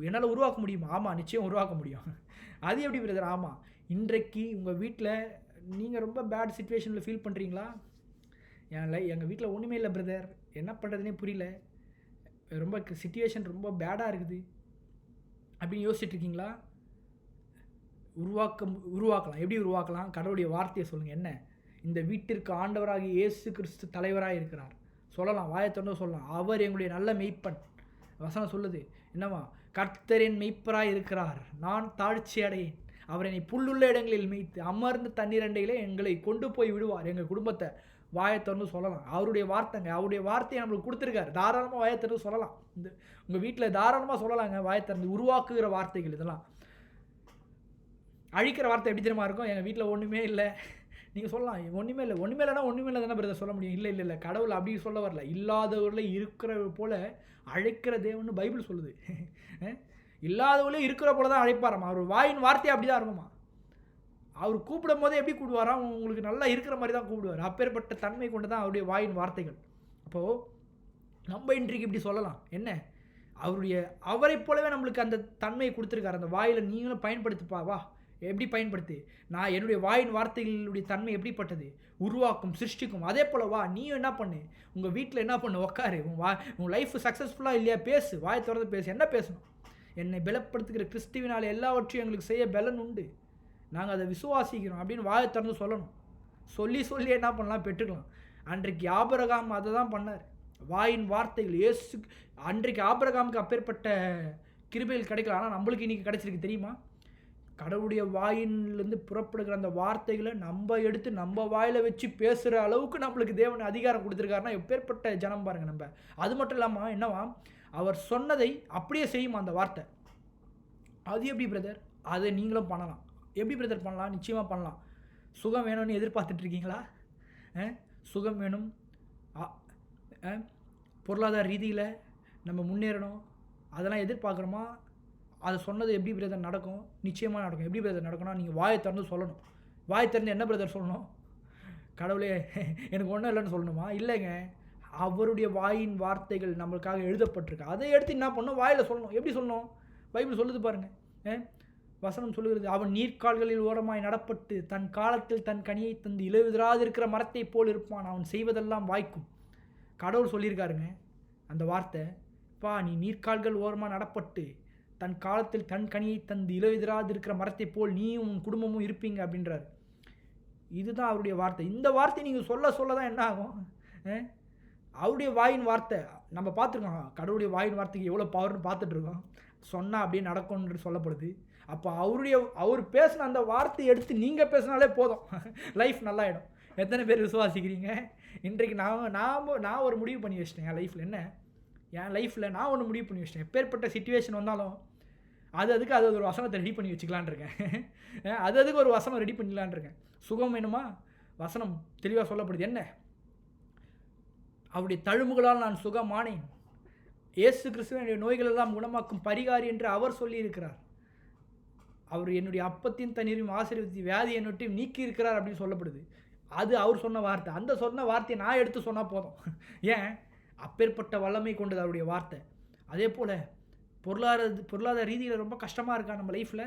Speaker 1: என்னால் உருவாக்க முடியுமா? ஆமாம், நிச்சயம் உருவாக்க முடியும். அது எப்படி பிரதர்? ஆமாம், இன்றைக்கு உங்கள் வீட்டில் நீங்கள் ரொம்ப பேட் சிச்சுவேஷனில் ஃபீல் பண்ணுறீங்களா? எங்கள் வீட்டில் ஒன்றுமே இல்லை பிரதர், என்ன பண்ணுறதுனே புரியல, ரொம்ப சிச்சுவேஷன் ரொம்ப பேடாக இருக்குது அப்படின்னு யோசிச்சுட்டு இருக்கீங்களா? உருவாக்கலாம். எப்படி உருவாக்கலாம்? கடவுளுடைய வார்த்தையை சொல்லுங்கள். என்ன? இந்த வீட்டிற்கு ஆண்டவராக இயேசு கிறிஸ்து தலைவராக இருக்கிறார். சொல்லலாம், வாயத்தொண்டு சொல்லலாம், அவர் எங்களுடைய நல்ல மெய்ப்பன். வசனம் சொல்லுது என்னவா, கர்த்தரின் மெய்ப்பராய் இருக்கிறார், நான் தாழ்ச்சி அடையேன், அவர் என்னை புல்லுள்ள இடங்களில் மேய்த்து அமர்ந்து தண்ணீரண்டையிலே எங்களை கொண்டு போய் விடுவார். எங்கள் குடும்பத்தை வாயத்தொண்டு சொல்லலாம். அவருடைய வார்த்தைங்க, அவருடைய வார்த்தையை நம்மளுக்கு கொடுத்துருக்காரு. தாராளமாக வாயத்திறந்து சொல்லலாம். இந்த உங்கள் வீட்டில் தாராளமாக சொல்லலாங்க. வாயத்திறந்து உருவாக்குகிற வார்த்தைகள் இதெல்லாம். அழிக்கிற வார்த்தை எப்படி தெரியுமா இருக்கும்? எங்கள் வீட்டில் ஒன்றுமே இல்லை, நீங்கள் சொல்லலாம், ஒன்றுமே இல்லைன்னா ஒன்றுமே இல்லை தானே பிரதர் சொல்ல முடியும். இல்லை, கடவுள் அப்படி சொல்ல வரல. இல்லாதவர்களை இருக்கிற போல அழைக்கிற தேவன்னு பைபிள் சொல்லுது. இல்லாதவர்களே இருக்கிற போல தான் அழைப்பாராமா. அவர் வாயின் வார்த்தை அப்படி தான் இருக்குமா. அவர் கூப்பிடும் போதே எப்படி கூப்பிடுவாரா, உங்களுக்கு நல்லா இருக்கிற மாதிரி தான் கூப்பிடுவார். அப்பேற்பட்ட தன்மை கொண்டு தான் அவருடைய வாயின் வார்த்தைகள். அப்போது நம்ம இன்றைக்கு இப்படி சொல்லலாம், என்ன, அவரை போலவே நம்மளுக்கு அந்த தன்மையை கொடுத்துருக்காரு. அந்த வாயில் நீங்களும் பயன்படுத்திப்பா. வா, எப்படி பயன்படுத்து? நான் என்னுடைய வாயின் வார்த்தைகளுடைய தன்மை எப்படிப்பட்டது? உருவாக்கும், சிருஷ்டிக்கும். அதே போல் வா, நீயும் என்ன பண்ணு, உங்கள் வீட்டில் என்ன பண்ணு, உட்காரு, உன் லைஃப் சக்ஸஸ்ஃபுல்லாக இல்லையா, பேசு, வாயை திறந்து பேசு. என்ன பேசணும்? என்னை பலப்படுத்துகிற கிறிஸ்துவினால் எல்லாவற்றையும் எங்களுக்கு செய்ய பலன் உண்டு, நாங்கள் அதை விசுவாசிக்கிறோம் அப்படின்னு வாயை திறந்து சொல்லணும். சொல்லி என்ன பண்ணலாம், பெற்றுக்கலாம். அன்றைக்கு ஆபிரகாம் அதை தான் பண்ணார். வாயின் வார்த்தைகள் இயேசு. அன்றைக்கு ஆபிரகாமுக்கு அப்பேற்பட்ட கிருபைகள் கிடைக்கல, ஆனால் நம்மளுக்கு இன்றைக்கி கிடைச்சிருக்கு தெரியுமா? கடவுளுடைய வாயிலிருந்து புறப்படுகிற அந்த வார்த்தைகளை நம்ம எடுத்து நம்ம வாயில் வச்சு பேசுகிற அளவுக்கு நம்மளுக்கு தேவன் அதிகாரம் கொடுத்துருக்காருன்னா எப்பேற்பட்ட ஜனம் பாருங்கள் நம்ம. அது மட்டும் இல்லாமல் என்னவா, அவர் சொன்னதை அப்படியே செய்யுமா அந்த வார்த்தை. அது எப்படி பிரதர்? அதை நீங்களும் பண்ணலாம். எப்படி பிரதர் பண்ணலாம்? நிச்சயமாக பண்ணலாம். சுகம் வேணும்னு எதிர்பார்த்துட்ருக்கீங்களா? சுகம் வேணும், பொருளாதார ரீதியில் நம்ம முன்னேறணும், அதெல்லாம் எதிர்பார்க்குறோமா? அதை சொன்னது எப்படி பிரதர் நடக்கும்? நிச்சயமாக நடக்கும். எப்படி பிரதர் நடக்கும்னா, நீங்கள் வாயை திறந்து சொல்லணும். வாயை திறந்து என்ன பிரதர் சொல்லணும்? கடவுளே எனக்கு ஒன்றும் இல்லைன்னு சொல்லணுமா? இல்லைங்க, அவருடைய வாயின் வார்த்தைகள் நம்மளுக்காக எழுதப்பட்டிருக்கு. அதை எடுத்து என்ன பண்ணணும்? வாயில் சொல்லணும். எப்படி சொல்லணும்? பைபிள் சொல்லுது பாருங்கள். வசனம் சொல்லுகிறது, அவன் நீர்க்கால்களில் ஓரமாய் நடப்பட்டு தன் காலத்தில் தன் கனியை தந்து இலையுதிராது இருக்கிற மரத்தை போல் இருப்பான், அவன் செய்வதெல்லாம் வாய்க்கும். கடவுள் சொல்லியிருக்காருங்க அந்த வார்த்தை. நீ நீர்க்கால்கள் ஓரமாக நடப்பட்டு தன் காலத்தில் தன் கனியை தந்து இலையுதிராது இருக்கிற மரத்தை போல் நீயும் உன் குடும்பமும் இருப்பீங்க அப்படின்றார். இதுதான் அவருடைய வார்த்தை. இந்த வார்த்தை நீங்கள் சொல்ல தான் என்ன ஆகும்? அவருடைய வாயின் வார்த்தை நம்ம பார்த்துருக்கோம். கடவுளுடைய வாயின் வார்த்தைக்கு எவ்வளோ பவர்னு பார்த்துட்ருக்கோம். சொன்னால் அப்படியே நடக்கும்னு சொல்லப்படுது. அப்போ அவர் பேசின அந்த வார்த்தையை எடுத்து நீங்கள் பேசினாலே போதும், லைஃப் நல்லாயிடும். எத்தனை பேர் விசுவாசிக்கிறீங்க? இன்றைக்கு நான் ஒரு முடிவு பண்ணி வச்சிட்டேன் என் லைஃப்பில். என்ன, என் லைஃப்பில் நான் ஒன்று முடிவு பண்ணி வச்சிட்டேன். எப்பேற்பட்ட சிச்சுவேஷன் வந்தாலும் அதுக்கு அது ஒரு வசனத்தை ரெடி பண்ணி வச்சுக்கலான் இருக்கேன். அதுக்கு ஒரு வசனம் ரெடி பண்ணிக்கலான் இருக்கேன். சுகம் வேணுமா? வசனம் தெளிவாக சொல்லப்படுது. என்ன, அவருடைய தழும்புகளால் நான் சுகமானேன், இயேசு கிறிஸ்துவின் நோய்கள் எல்லாம் குணமாக்கும் பரிகாரி என்று அவர் சொல்லியிருக்கிறார். அவர் என்னுடைய அப்பத்தின் தண்ணீரையும் ஆசீர்வதித்து வியாதியை நொட்டி நீக்கி இருக்கிறார் அப்படின்னு சொல்லப்படுது. அது அவர் சொன்ன வார்த்தை. அந்த சொன்ன வார்த்தையை நான் எடுத்து சொன்னால் போதும். ஏன்? அப்பேற்பட்ட வல்லமை கொண்டது அவருடைய வார்த்தை. அதே போல் பொருளாதார ரீதியில் ரொம்ப கஷ்டமாக இருக்கா நம்ம லைஃப்பில்?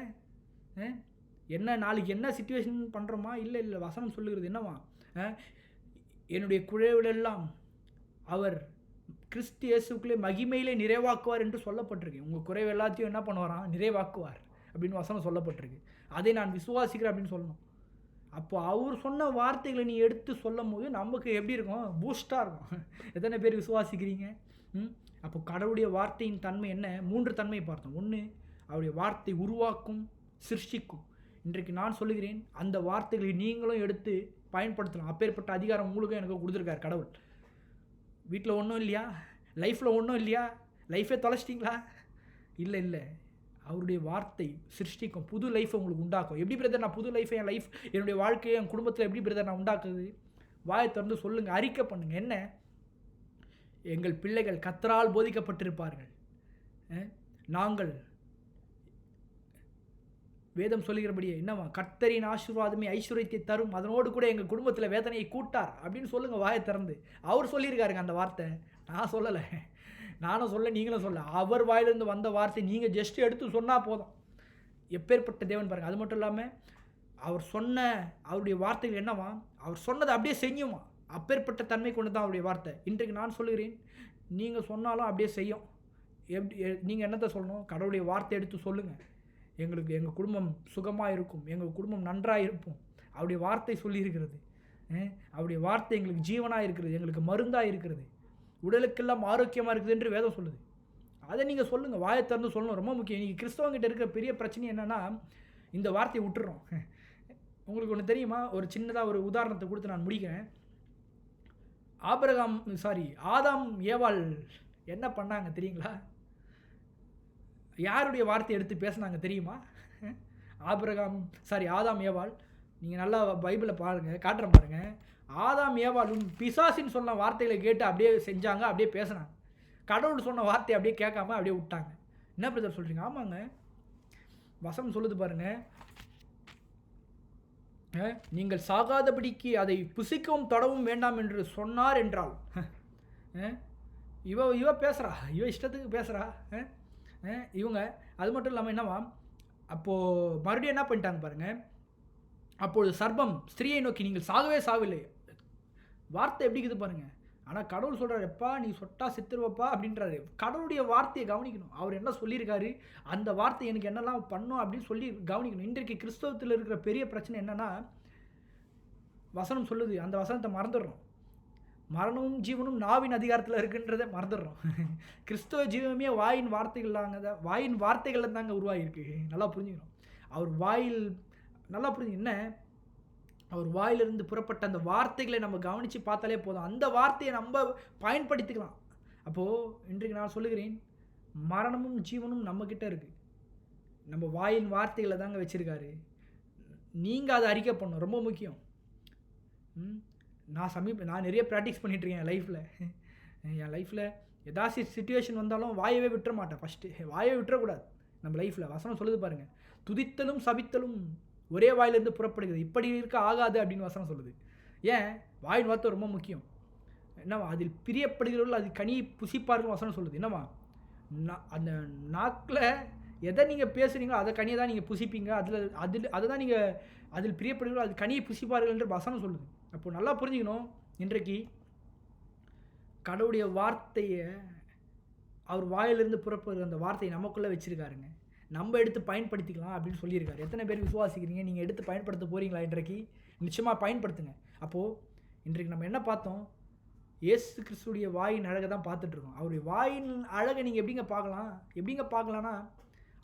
Speaker 1: என்ன, நாளைக்கு என்ன சிச்சுவேஷன் பண்ணுறோமா? இல்லை, வசனம் சொல்லுகிறது என்னவா, என்னுடைய குழைவிலெல்லாம் அவர் கிறிஸ்து இயேசுக்குள்ளே மகிமையிலே நிறைவாக்குவார் என்று சொல்லப்பட்டிருக்கு. உங்கள் குறைவு எல்லாத்தையும் என்ன பண்ணுவாராம்? நிறைவாக்குவார் அப்படின்னு வசனம் சொல்லப்பட்டிருக்கு. அதை நான் விசுவாசிக்கிறேன் அப்படின்னு சொல்லணும். அப்போ அவர் சொன்ன வார்த்தைகளை நீ எடுத்து சொல்லும் போது நமக்கு எப்படி இருக்கும்? பூஸ்டாக இருக்கும். எத்தனை பேர் விசுவாசிக்கிறீங்க? அப்போ கடவுளுடைய வார்த்தையின் தன்மை என்ன? 3 தன்மையை பார்த்தோம். 1, அவருடைய வார்த்தை உருவாக்கும், சிருஷ்டிக்கும். இன்றைக்கு நான் சொல்லுகிறேன், அந்த வார்த்தைகளை நீங்களும் எடுத்து பயன்படுத்தலாம். அப்பேற்பட்ட அதிகாரம் உங்களுக்கும் எனக்கு கொடுத்துருக்கார் கடவுள். வீட்டில் ஒன்றும் இல்லையா? லைஃப்பில் ஒன்றும் இல்லையா? லைஃபே தொலைச்சிட்டிங்களா? இல்லை. அவருடைய வார்த்தை சிருஷ்டிக்கும், புது லைஃப்பை உங்களுக்கு உண்டாக்கும். எப்படி பிரதர் நான் புது லைஃபை என்னுடைய வாழ்க்கையை என் குடும்பத்தில் எப்படி பிரதர் நான் உண்டாக்குது? வாயை திறந்து சொல்லுங்கள், அறிக்கை பண்ணுங்கள். என்ன? எங்கள் பிள்ளைகள் கர்த்தரால் போதிக்கப்பட்டிருப்பார்கள். நாங்கள் வேதம் சொல்லுகிறபடியே என்னவா? கர்த்தரின் ஆசீர்வாதமே ஐஸ்வர்யத்தை தரும், அதனோடு கூட எங்கள் குடும்பத்தில் வேதனையை கூட்டார் அப்படின்னு சொல்லுங்கள் வாயை திறந்து. அவர் சொல்லியிருக்காருங்க அந்த வார்த்தை, நான் சொல்லலை. நானும் சொல்ல, நீங்களும் சொல்ல. அவர் வாயிலிருந்து வந்த வார்த்தை நீங்கள் ஜஸ்ட் எடுத்து சொன்னால் போதும். எப்பேற்பட்ட தேவன் பாருங்கள். அது மட்டும் இல்லாமல் அவர் சொன்ன அவருடைய வார்த்தைகள் என்னவா? அவர் சொன்னதை அப்படியே செய்யுமா? அப்பேற்பட்ட தன்மை கொண்டு தான் அவருடைய வார்த்தை. இன்றைக்கு நான் சொல்லுகிறேன், நீங்கள் சொன்னாலும் அப்படியே செய்யும். எப்படி? நீங்கள் என்னத்தை சொல்லணும்? கடவுளுடைய வார்த்தை எடுத்து சொல்லுங்கள். எங்கள் குடும்பம் சுகமாக இருக்கும், எங்கள் குடும்பம் நன்றாக இருப்போம். அவருடைய வார்த்தை சொல்லியிருக்கிறது. அவருடைய வார்த்தை எங்களுக்கு ஜீவனாக இருக்கிறது, எங்களுக்கு மருந்தாக இருக்கிறது, உடலுக்கெல்லாம் ஆரோக்கியமாக இருக்குது என்று வேதம் சொல்லுது. அதை நீங்கள் சொல்லுங்கள், வாயை திறந்து சொல்லணும். ரொம்ப முக்கியம். இன்றைக்கி கிறிஸ்தவங்கிட்ட இருக்கிற பெரிய பிரச்சனை என்னென்னா, இந்த வார்த்தையை விட்டுறோம். உங்களுக்கு ஒன்று தெரியுமா? ஒரு சின்னதாக ஒரு உதாரணத்தை கொடுத்து நான் முடிக்கிறேன். ஆதாம் ஏவாள் என்ன பண்ணாங்க தெரியுங்களா? யாருடைய வார்த்தை எடுத்து பேசினாங்க தெரியுமா? ஆதாம் ஏவாள். நீங்கள் நல்லா பைபிளில் பாருங்கள், காட்டுறேன் பாருங்கள். ஆதாம் ஏவாளும் பிசாசின்னு சொன்ன வார்த்தைகளை கேட்டு அப்படியே செஞ்சாங்க, அப்படியே பேசினாங்க. கடவுள் சொன்ன வார்த்தையை அப்படியே கேட்காம அப்படியே விட்டாங்க. என்ன பிரதர் சொல்கிறீங்க? ஆமாங்க, வசனம் சொல்லுது பாருங்கள். நீங்கள் சாகாதபடிக்கு அதை புசிக்கவும் தொடவும் வேண்டாம் என்று சொன்னார் என்றால், இவ பேசுகிறா, இவ இஷ்டத்துக்கு பேசுகிறா இவங்க. அது மட்டும் இல்லாமல் என்னவா, அப்போது மறுபடியும் என்ன பண்ணிட்டாங்க பாருங்கள். அப்பொழுது சர்ப்பம் ஸ்திரீயை நோக்கி, நீங்கள் சாகவே சாவில்லை. வார்த்தை எப்படி இருக்குது பாருங்கள். ஆனால் கடவுள் சொல்கிறார், எப்பா நீ சொட்டா செத்துருவப்பா அப்படின்றாரு. கடவுளுடைய வார்த்தையை கவனிக்கணும். அவர் என்ன சொல்லியிருக்காரு, அந்த வார்த்தை எனக்கு என்னெல்லாம் பண்ணும் அப்படின்னு சொல்லி கவனிக்கணும். இன்றைக்கு கிறிஸ்தவத்தில் இருக்கிற பெரிய பிரச்சனை என்னென்னா, வசனம் சொல்லுது, அந்த வசனத்தை மறந்துடுறோம். மரணமும் ஜீவனும் நாவின் அதிகாரத்தில் இருக்குன்றதை மறந்துடுறோம். கிறிஸ்தவ ஜீவனமே வாயின் வார்த்தைகளில் தாங்க உருவாகிருக்கு. நல்லா புரிஞ்சுக்கணும். அவர் வாயில் நல்லா புரிஞ்சு என்ன, அவர் வாயிலிருந்து புறப்பட்ட அந்த வார்த்தைகளை நம்ம கவனித்து பார்த்தாலே போதும். அந்த வார்த்தையை நம்ம பயன்படுத்திக்கலாம். அப்போது இன்றைக்கு நான் சொல்லுகிறேன், மரணமும் ஜீவனும் நம்மக்கிட்ட இருக்குது. நம்ம வாயின் வார்த்தைகளை தாங்க வச்சுருக்காரு. நீங்கள் அதை அறிக்கை பண்ணணும், ரொம்ப முக்கியம். நான் நிறைய ப்ராக்டிஸ் பண்ணிகிட்ருக்கேன் என் லைஃப்பில். ஏதாச்சும் சிச்சுவேஷன் வந்தாலும் வாயவே விட்டுற மாட்டேன். ஃபஸ்ட்டு வாயை விட்டுறக்கூடாது நம்ம லைஃப்பில். வசனம் சொல்லுது பாருங்கள், துதித்தலும் சபித்தலும் ஒரே வாயிலிருந்து புறப்படுகிறது, இப்படி இருக்க ஆகாது அப்படின்னு வசனம் சொல்லுது. ஏன்? வாயின் வார்த்தை ரொம்ப முக்கியம். என்னவா? அதில் பிரியப்படுகிறவர்கள் அது கனியை புசிப்பார்கள் வசனம் சொல்லுது. என்னவா? அந்த நாக்கில் எதை நீங்கள் பேசுகிறீங்களோ அதை கனியை தான் நீங்கள் புசிப்பீங்க. அதை தான் நீங்கள் அதில் பிரியப்படுகிறவர்கள் அது கனியை புசிப்பார்கள் என்று வசனம் சொல்லுது. அப்போது நல்லா புரிஞ்சுக்கணும். இன்றைக்கு கடவுளுடைய வார்த்தையை, அவர் வாயிலிருந்து புறப்படுகிற அந்த வார்த்தையை நமக்குள்ளே வச்சுருக்காருங்க. நம்ம எடுத்து பயன்படுத்திக்கலாம் அப்படின்னு சொல்லியிருக்காரு. எத்தனை பேர் விசுவாசிக்கிறீங்க? நீங்கள் எடுத்து பயன்படுத்த போகிறீங்களா? இன்றைக்கு நிச்சயமாக பயன்படுத்துங்க. அப்போது இன்றைக்கு நம்ம என்ன பார்த்தோம்? இயேசு கிறிஸ்துடைய வாயின் அழகை தான் பார்த்துட்ருக்கோம். அவருடைய வாயின் அழகை நீங்கள் எப்படிங்க பார்க்கலான்னா,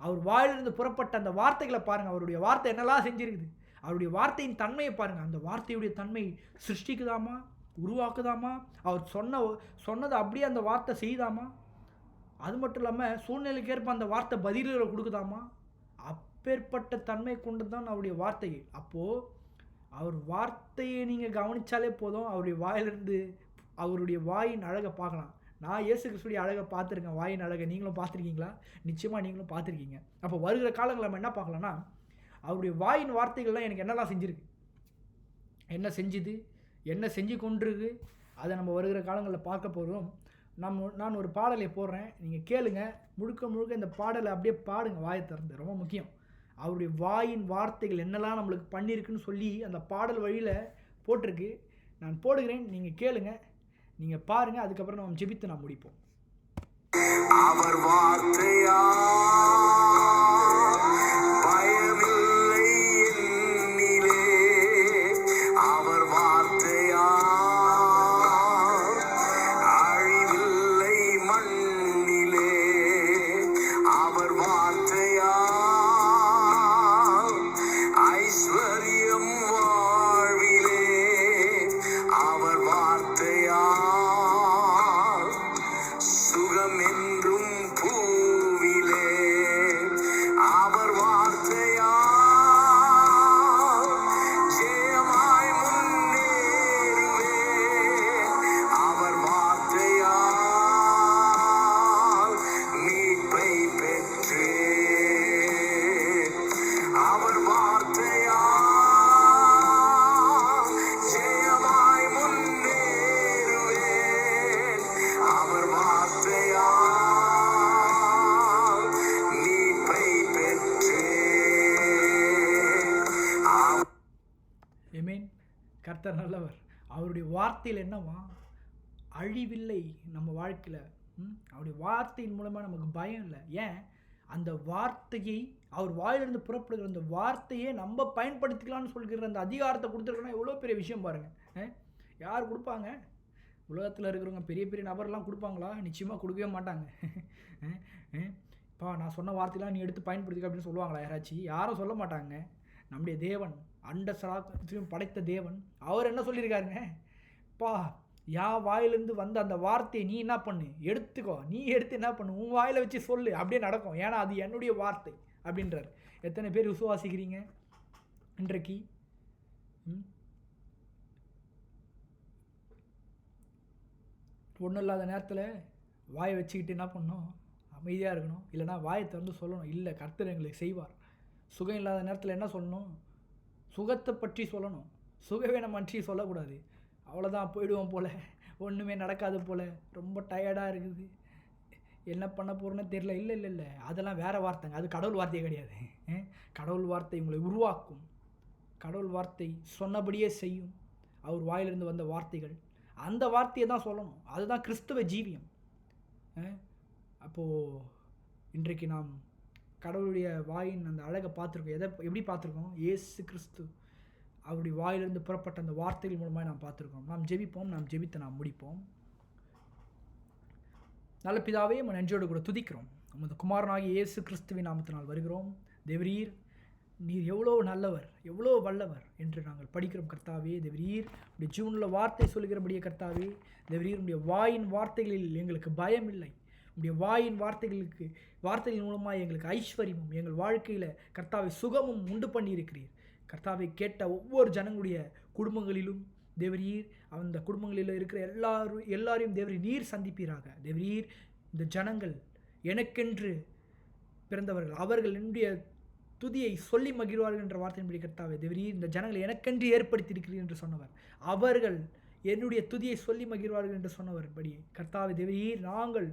Speaker 1: அவர் வாயிலிருந்து புறப்பட்ட அந்த வார்த்தைகளை பாருங்கள். அவருடைய வார்த்தை என்னெல்லாம் செஞ்சுருக்குது. அவருடைய வார்த்தையின் தன்மையை பாருங்கள். அந்த வார்த்தையுடைய தன்மை சிருஷ்டிக்குதாமா, உருவாக்குதாமா, அவர் சொன்னதை அப்படியே அந்த வார்த்தை செய்தாமா. அது மட்டும் இல்லாமல் சூழ்நிலைக்கு ஏற்ப அந்த வார்த்தை பதில்களை கொடுக்குதாமா. அப்பேற்பட்ட தன்மை கொண்டு தான் அவருடைய வார்த்தை. அப்போது அவர் வார்த்தையை நீங்கள் கவனித்தாலே போதும், அவருடைய வாயிலிருந்து அவருடைய வாயின் அழகை பார்க்கலாம். நான் இயேசு கிறிஸ்துடைய அழகை பார்த்துருக்கேன், வாயின் அழகை. நீங்களும் பார்த்துருக்கீங்களா? நிச்சயமாக நீங்களும் பார்த்துருக்கீங்க. அப்போ வருகிற காலங்களில் நம்ம என்ன பார்க்கலாம்னா, அவருடைய வாயின் வார்த்தைகள்லாம் எனக்கு என்னெல்லாம் செஞ்சுருக்கு, என்ன செஞ்சுது, என்ன செஞ்சு கொண்டிருக்கு, அதை நம்ம வருகிற காலங்களில் பார்க்க போகிறோம். நான் ஒரு பாடலை போடுறேன், நீங்கள் கேளுங்க. முழுக்க இந்த பாடலை அப்படியே பாடுங்க, வாயை திறந்து. ரொம்ப முக்கியம். அவருடைய வாயின் வார்த்தைகள் என்னெல்லாம் நம்மளுக்கு பண்ணியிருக்குன்னு சொல்லி அந்த பாடல் வழியில் போட்டிருக்கு. நான் போடுகிறேன், நீங்கள் கேளுங்க. நீங்கள் பாருங்கள், அதுக்கப்புறம் நம்ம ஜெபித்து நாம் முடிப்போம்.
Speaker 2: அவர் வார்த்தையா பயமில்லை என்னிலே, அவர் வார்த்தையா அழிவில்லை மண்ணிலே, அவர் வார்த்தையா ஐஸ்வர்யம் வாழ்விலே, அவர் வார்த்தையா சுகம் என்றும் பூவிலே, அவர் வார்த்தையா ஜெயமாய் முன்னேறுவே, அவர் வார்த்தையா மீட்பை பெற்றே, அவர் வார்த்தையா ஜெயமாய் முன்னேறுவேன், அவர் வார்த்தையா மீட்பை பெற்றே.
Speaker 1: ஆமென். கர்த்தர் நல்லவர். அவருடைய வார்த்தையில் என்னவா? அழிவில்லை நம்ம வாழ்க்கையில். அவருடைய வார்த்தையின் மூலமாக நமக்கு பயம் இல்லை. ஏன்? அந்த வார்த்தையை, அவர் வாயிலிருந்து புறப்படுகிற அந்த வார்த்தையை நம்ம பயன்படுத்திக்கலாம்னு சொல்கிற அந்த அதிகாரத்தை கொடுத்துருக்கோன்னா எவ்வளோ பெரிய விஷயம் பாருங்கள். யார் கொடுப்பாங்க? உலகத்தில் இருக்கிறவங்க பெரிய பெரிய நபர்லாம் கொடுப்பாங்களா? நிச்சயமாக கொடுக்கவே மாட்டாங்க. இப்போ நான் சொன்ன வார்த்தையெல்லாம் நீ எடுத்து பயன்படுத்திக்க அப்படின்னு சொல்லுவாங்களா யாராச்சும்? யாரும் சொல்ல மாட்டாங்க. நம்முடைய தேவன், அண்ட சராசரத்தையும் படைத்த தேவன், அவர் என்ன சொல்லியிருக்காருங்க? பா, என் வாயிலிருந்து வந்த அந்த வார்த்தையை நீ என்ன பண்ணு? எடுத்துக்கோ. நீ எடுத்து என்ன பண்ணு? உன் வாயில் வச்சு சொல்லு. அப்படியே நடக்கும். ஏன்னா அது என்னுடைய வார்த்தை அப்படின்றார். எத்தனை பேர் விசுவாசிக்கிறீங்க இன்றைக்கு? ஒன்றும் இல்லாத நேரத்தில் வாயை வச்சுக்கிட்டு என்ன பண்ணணும்? அமைதியாக இருக்கணும். இல்லைனா வாயை திறந்து சொல்லணும், இல்லை கர்த்தர் எங்களுக்கு செய்வார். சுகம் இல்லாத நேரத்தில் என்ன சொல்லணும்? சுகத்தை பற்றி சொல்லணும். சுகவீனம் பற்றி சொல்லக்கூடாது. அவ்வளோதான், போயிடுவோம் போல், ஒன்றுமே நடக்காது போல், ரொம்ப டயர்டாக இருக்குது, என்ன பண்ண போகிறோன்னு தெரில. இல்லை இல்லை இல்லை, அதெல்லாம் வேறு வார்த்தைங்க. அது கடவுள் வார்த்தையே கிடையாது. கடவுள் வார்த்தை உங்களை உருவாக்கும். கடவுள் வார்த்தை சொன்னபடியே செய்யும். அவர் வாயிலிருந்து வந்த வார்த்தைகள், அந்த வார்த்தையை தான் சொல்லணும். அதுதான் கிறிஸ்துவ ஜீவியம். அப்போது இன்றைக்கு நாம் கடவுளுடைய வாயின் அந்த அழகை பார்த்துருக்கோம். எப்படி பார்த்துருக்கோம்? இயேசு கிறிஸ்து அவருடைய வாயிலிருந்து புறப்பட்ட அந்த வார்த்தைகள் மூலமாக நாம் பார்த்துருக்கோம். நாம் ஜெபிப்போம். நாம் ஜெபித்து நாம் முடிப்போம். நல்ல பிதாவே, நம்ம நன்றியோடு கூட துதிக்கிறோம். நமது குமாரனாகிய இயேசு கிறிஸ்துவின் நாமத்தினால் வருகிறோம். தேவரீர், நீர் எவ்வளோ நல்லவர், எவ்வளோ வல்லவர் என்று நாங்கள் படிக்கிறோம் கர்த்தாவே. தேவரீர், உடைய ஜீவனுள்ள வார்த்தை சொல்கிறபடியே கர்த்தாவே, தேவரீர், உடைய வாயின் வார்த்தைகளில் எங்களுக்கு பயம் இல்லை. உடைய வாயின் வார்த்தைகள் மூலமாக எங்களுக்கு ஐஸ்வர்யமும் எங்கள் வாழ்க்கையில் கர்த்தாவை சுகமும் உண்டு பண்ணியிருக்கிறீர். கர்த்தாவை கேட்ட ஒவ்வொரு ஜனங்களுடைய குடும்பங்களிலும் தேவரீர், அந்த குடும்பங்களில் இருக்கிற எல்லாரையும் தேவரீர் நீர் சந்திப்பீராக. தேவரீர், இந்த ஜனங்கள் எனக்கென்று பிறந்தவர்கள், அவர்கள் என்னுடைய துதியை சொல்லி மகிழ்வார்கள் என்ற வார்த்தையின்படி கர்த்தாவே, தேவரீர், இந்த ஜனங்களை எனக்கென்று ஏற்படுத்தியிருக்கிறீர் என்று சொன்னவர், அவர்கள் என்னுடைய துதியை சொல்லி மகிழ்வார்கள் என்று சொன்னவர் படி கர்த்தாவே, தேவரீர், நாங்கள்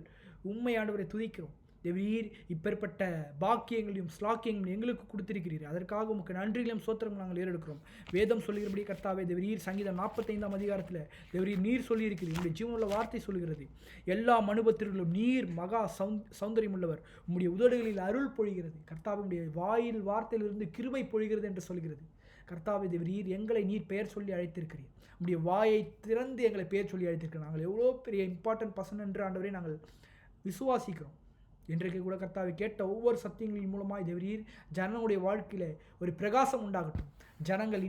Speaker 1: உண்மையானவரை துதிக்கிறோம். தேவரீர், இப்பேற்பட்ட பாக்கியங்களையும் ஸ்லாக்கியங்களையும் எங்களுக்கு கொடுத்திருக்கிறீர். அதற்காக உமக்கு நன்றிகளையும் சோத்திரங்களும் நாங்கள் ஏறெடுக்கிறோம். வேதம் சொல்லுகிறபடி கர்த்தாவே, தேவரீர், சங்கீதம் 45ஆம் அதிகாரத்தில் தேவரீர் நீர் சொல்லியிருக்கிறீர். உங்களுடைய ஜீவனுள்ள வார்த்தை சொல்லுகிறது, எல்லா மனுபத்திற்கும் நீர் மகா சௌந்தரியம் உள்ளவர், உம்முடைய உதடுகளில் அருள் பொழிகிறது. கர்த்தாவே, உடைய வாயில் வார்த்தையிலிருந்து கிருபை பொழிகிறது என்று சொல்கிறது. கர்த்தாவே, தேவரீர், எங்களை நீர் பெயர் சொல்லி அழைத்திருக்கிறீர். உடைய வாயை திறந்து எங்களை பெயர் சொல்லி அழைத்திருக்கிறோம். நாங்கள் எவ்வளோ பெரிய இம்பார்ட்டன்ட் பர்சன் என்று ஆண்டவரை நாங்கள் விசுவாசிக்கிறோம். இன்றைக்கு கூட கர்த்தாவை கேட்ட ஒவ்வொரு சத்தியங்களின் மூலமாக தேவரீர், ஜனங்களுடைய வாழ்க்கையில் ஒரு பிரகாசம் உண்டாகட்டும். ஜனங்கள்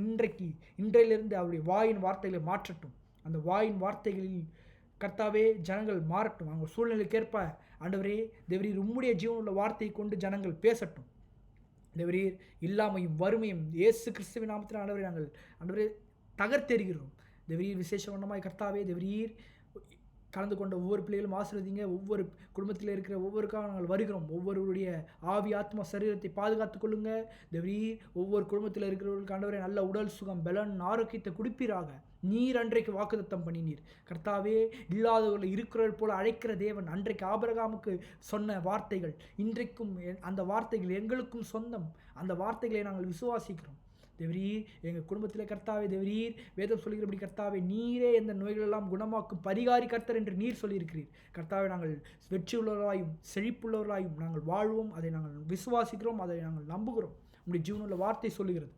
Speaker 1: இன்றையிலிருந்து அவருடைய வாயின் வார்த்தைகளை மாற்றட்டும். அந்த வாயின் வார்த்தைகளில் கர்த்தாவே ஜனங்கள் மாறட்டும். அவங்க சூழ்நிலைக்கேற்ப ஆண்டவரே தேவரீர், உம்முடைய ஜீவனுள்ள வார்த்தையை கொண்டு ஜனங்கள் பேசட்டும். தேவரீர், இல்லாமையும் வறுமையும் இயேசு கிறிஸ்துவின் நாமத்தில் ஆண்டவரே நாங்கள் ஆண்டவரே தகர்த்தெறிகிறோம். தேவரீர், விசேஷ வண்ணமாய் கர்த்தாவே தேவரீர், கலந்து கொண்ட ஒவ்வொரு பிள்ளைகளும் ஆசீர்வதிங்க. ஒவ்வொரு குடும்பத்தில் இருக்கிற ஒவ்வொருக்காக நாங்கள் வருகிறோம். ஒவ்வொருவருடைய ஆவி ஆத்மா சரீரத்தை பாதுகாத்துக் கொள்ளுங்க தேவரீர். ஒவ்வொரு குடும்பத்தில் இருக்கிறவர்களுக்கு ஆண்டவரே நல்ல உடல் சுகம், பலன், ஆரோக்கியத்தை கொடுப்பீராக. நீர் அன்றைக்கு வாக்குத்தத்தம் பண்ணினீர் கர்த்தாவே, இல்லாதவர்களை இருக்கிறவர்கள் போல அழைக்கிற தேவன். அன்றைக்கு ஆபிரகாமுக்கு சொன்ன வார்த்தைகள் இன்றைக்கும் அந்த வார்த்தைகள் எங்களுக்கும் சொந்தம். அந்த வார்த்தைகளை நாங்கள் விசுவாசிக்கிறோம் தேவரீர் எங்கள் குடும்பத்தில் கர்த்தாவே, தேவரீர் வேதம் சொல்கிறபடி கர்த்தாவே, நீரே எந்த நோய்களெல்லாம் குணமாக்கும் பரிகாரி கர்த்தர் என்று நீர் சொல்லியிருக்கிறீர். கர்த்தாவே, நாங்கள் வெற்றி உள்ளவர்களாயும் செழிப்புள்ளவர்களாயும் நாங்கள் வாழ்வோம். அதை நாங்கள் விசுவாசிக்கிறோம், அதை நாங்கள் நம்புகிறோம். உங்களுடைய ஜீவனுள்ள வார்த்தை சொல்லுகிறது.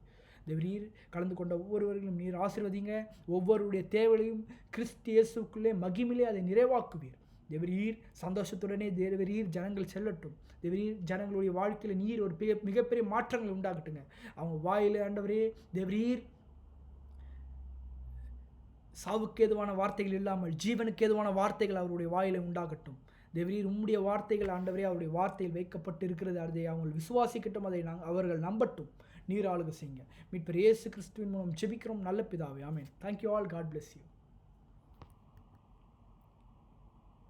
Speaker 1: தேவரீர் கலந்து கொண்ட ஒவ்வொருவர்களும் நீர் ஆசீர்வதிங்க. ஒவ்வொருடைய தேவைகளையும் கிறிஸ்து இயேசுக்குள்ளே மகிமையிலே அதை நிறைவாக்குவீர். தேவரீர் சந்தோஷத்துடனே தேவரீர் ஜனங்கள் செல்லட்டும். தேவரீர் ஜனங்களுடைய வாழ்க்கையில் நீர் ஒரு மிகப்பெரிய மாற்றங்கள் உண்டாகட்டுங்க. அவங்க வாயில் ஆண்டவரே தேவரீர் சாவுக்கு ஏதுவான வார்த்தைகள் இல்லாமல் ஜீவனுக்கு ஏதுவான வார்த்தைகள் அவருடைய வாயில உண்டாகட்டும். தேவரீர் உம்முடைய வார்த்தைகள் ஆண்டவரே அவருடைய வார்த்தையில் வைக்கப்பட்டு இருக்கிறது. அதை அவங்க விசுவாசிக்கட்டும், அதை அவர்கள் நம்பட்டும். நீர் ஆளுகை செய்யுங்க. மீட்பர் இயேசு கிறிஸ்துவின் மூலம் ஜெபிக்கிறோம் நல்ல பிதாவே, ஆமென். Thank you all. God bless you.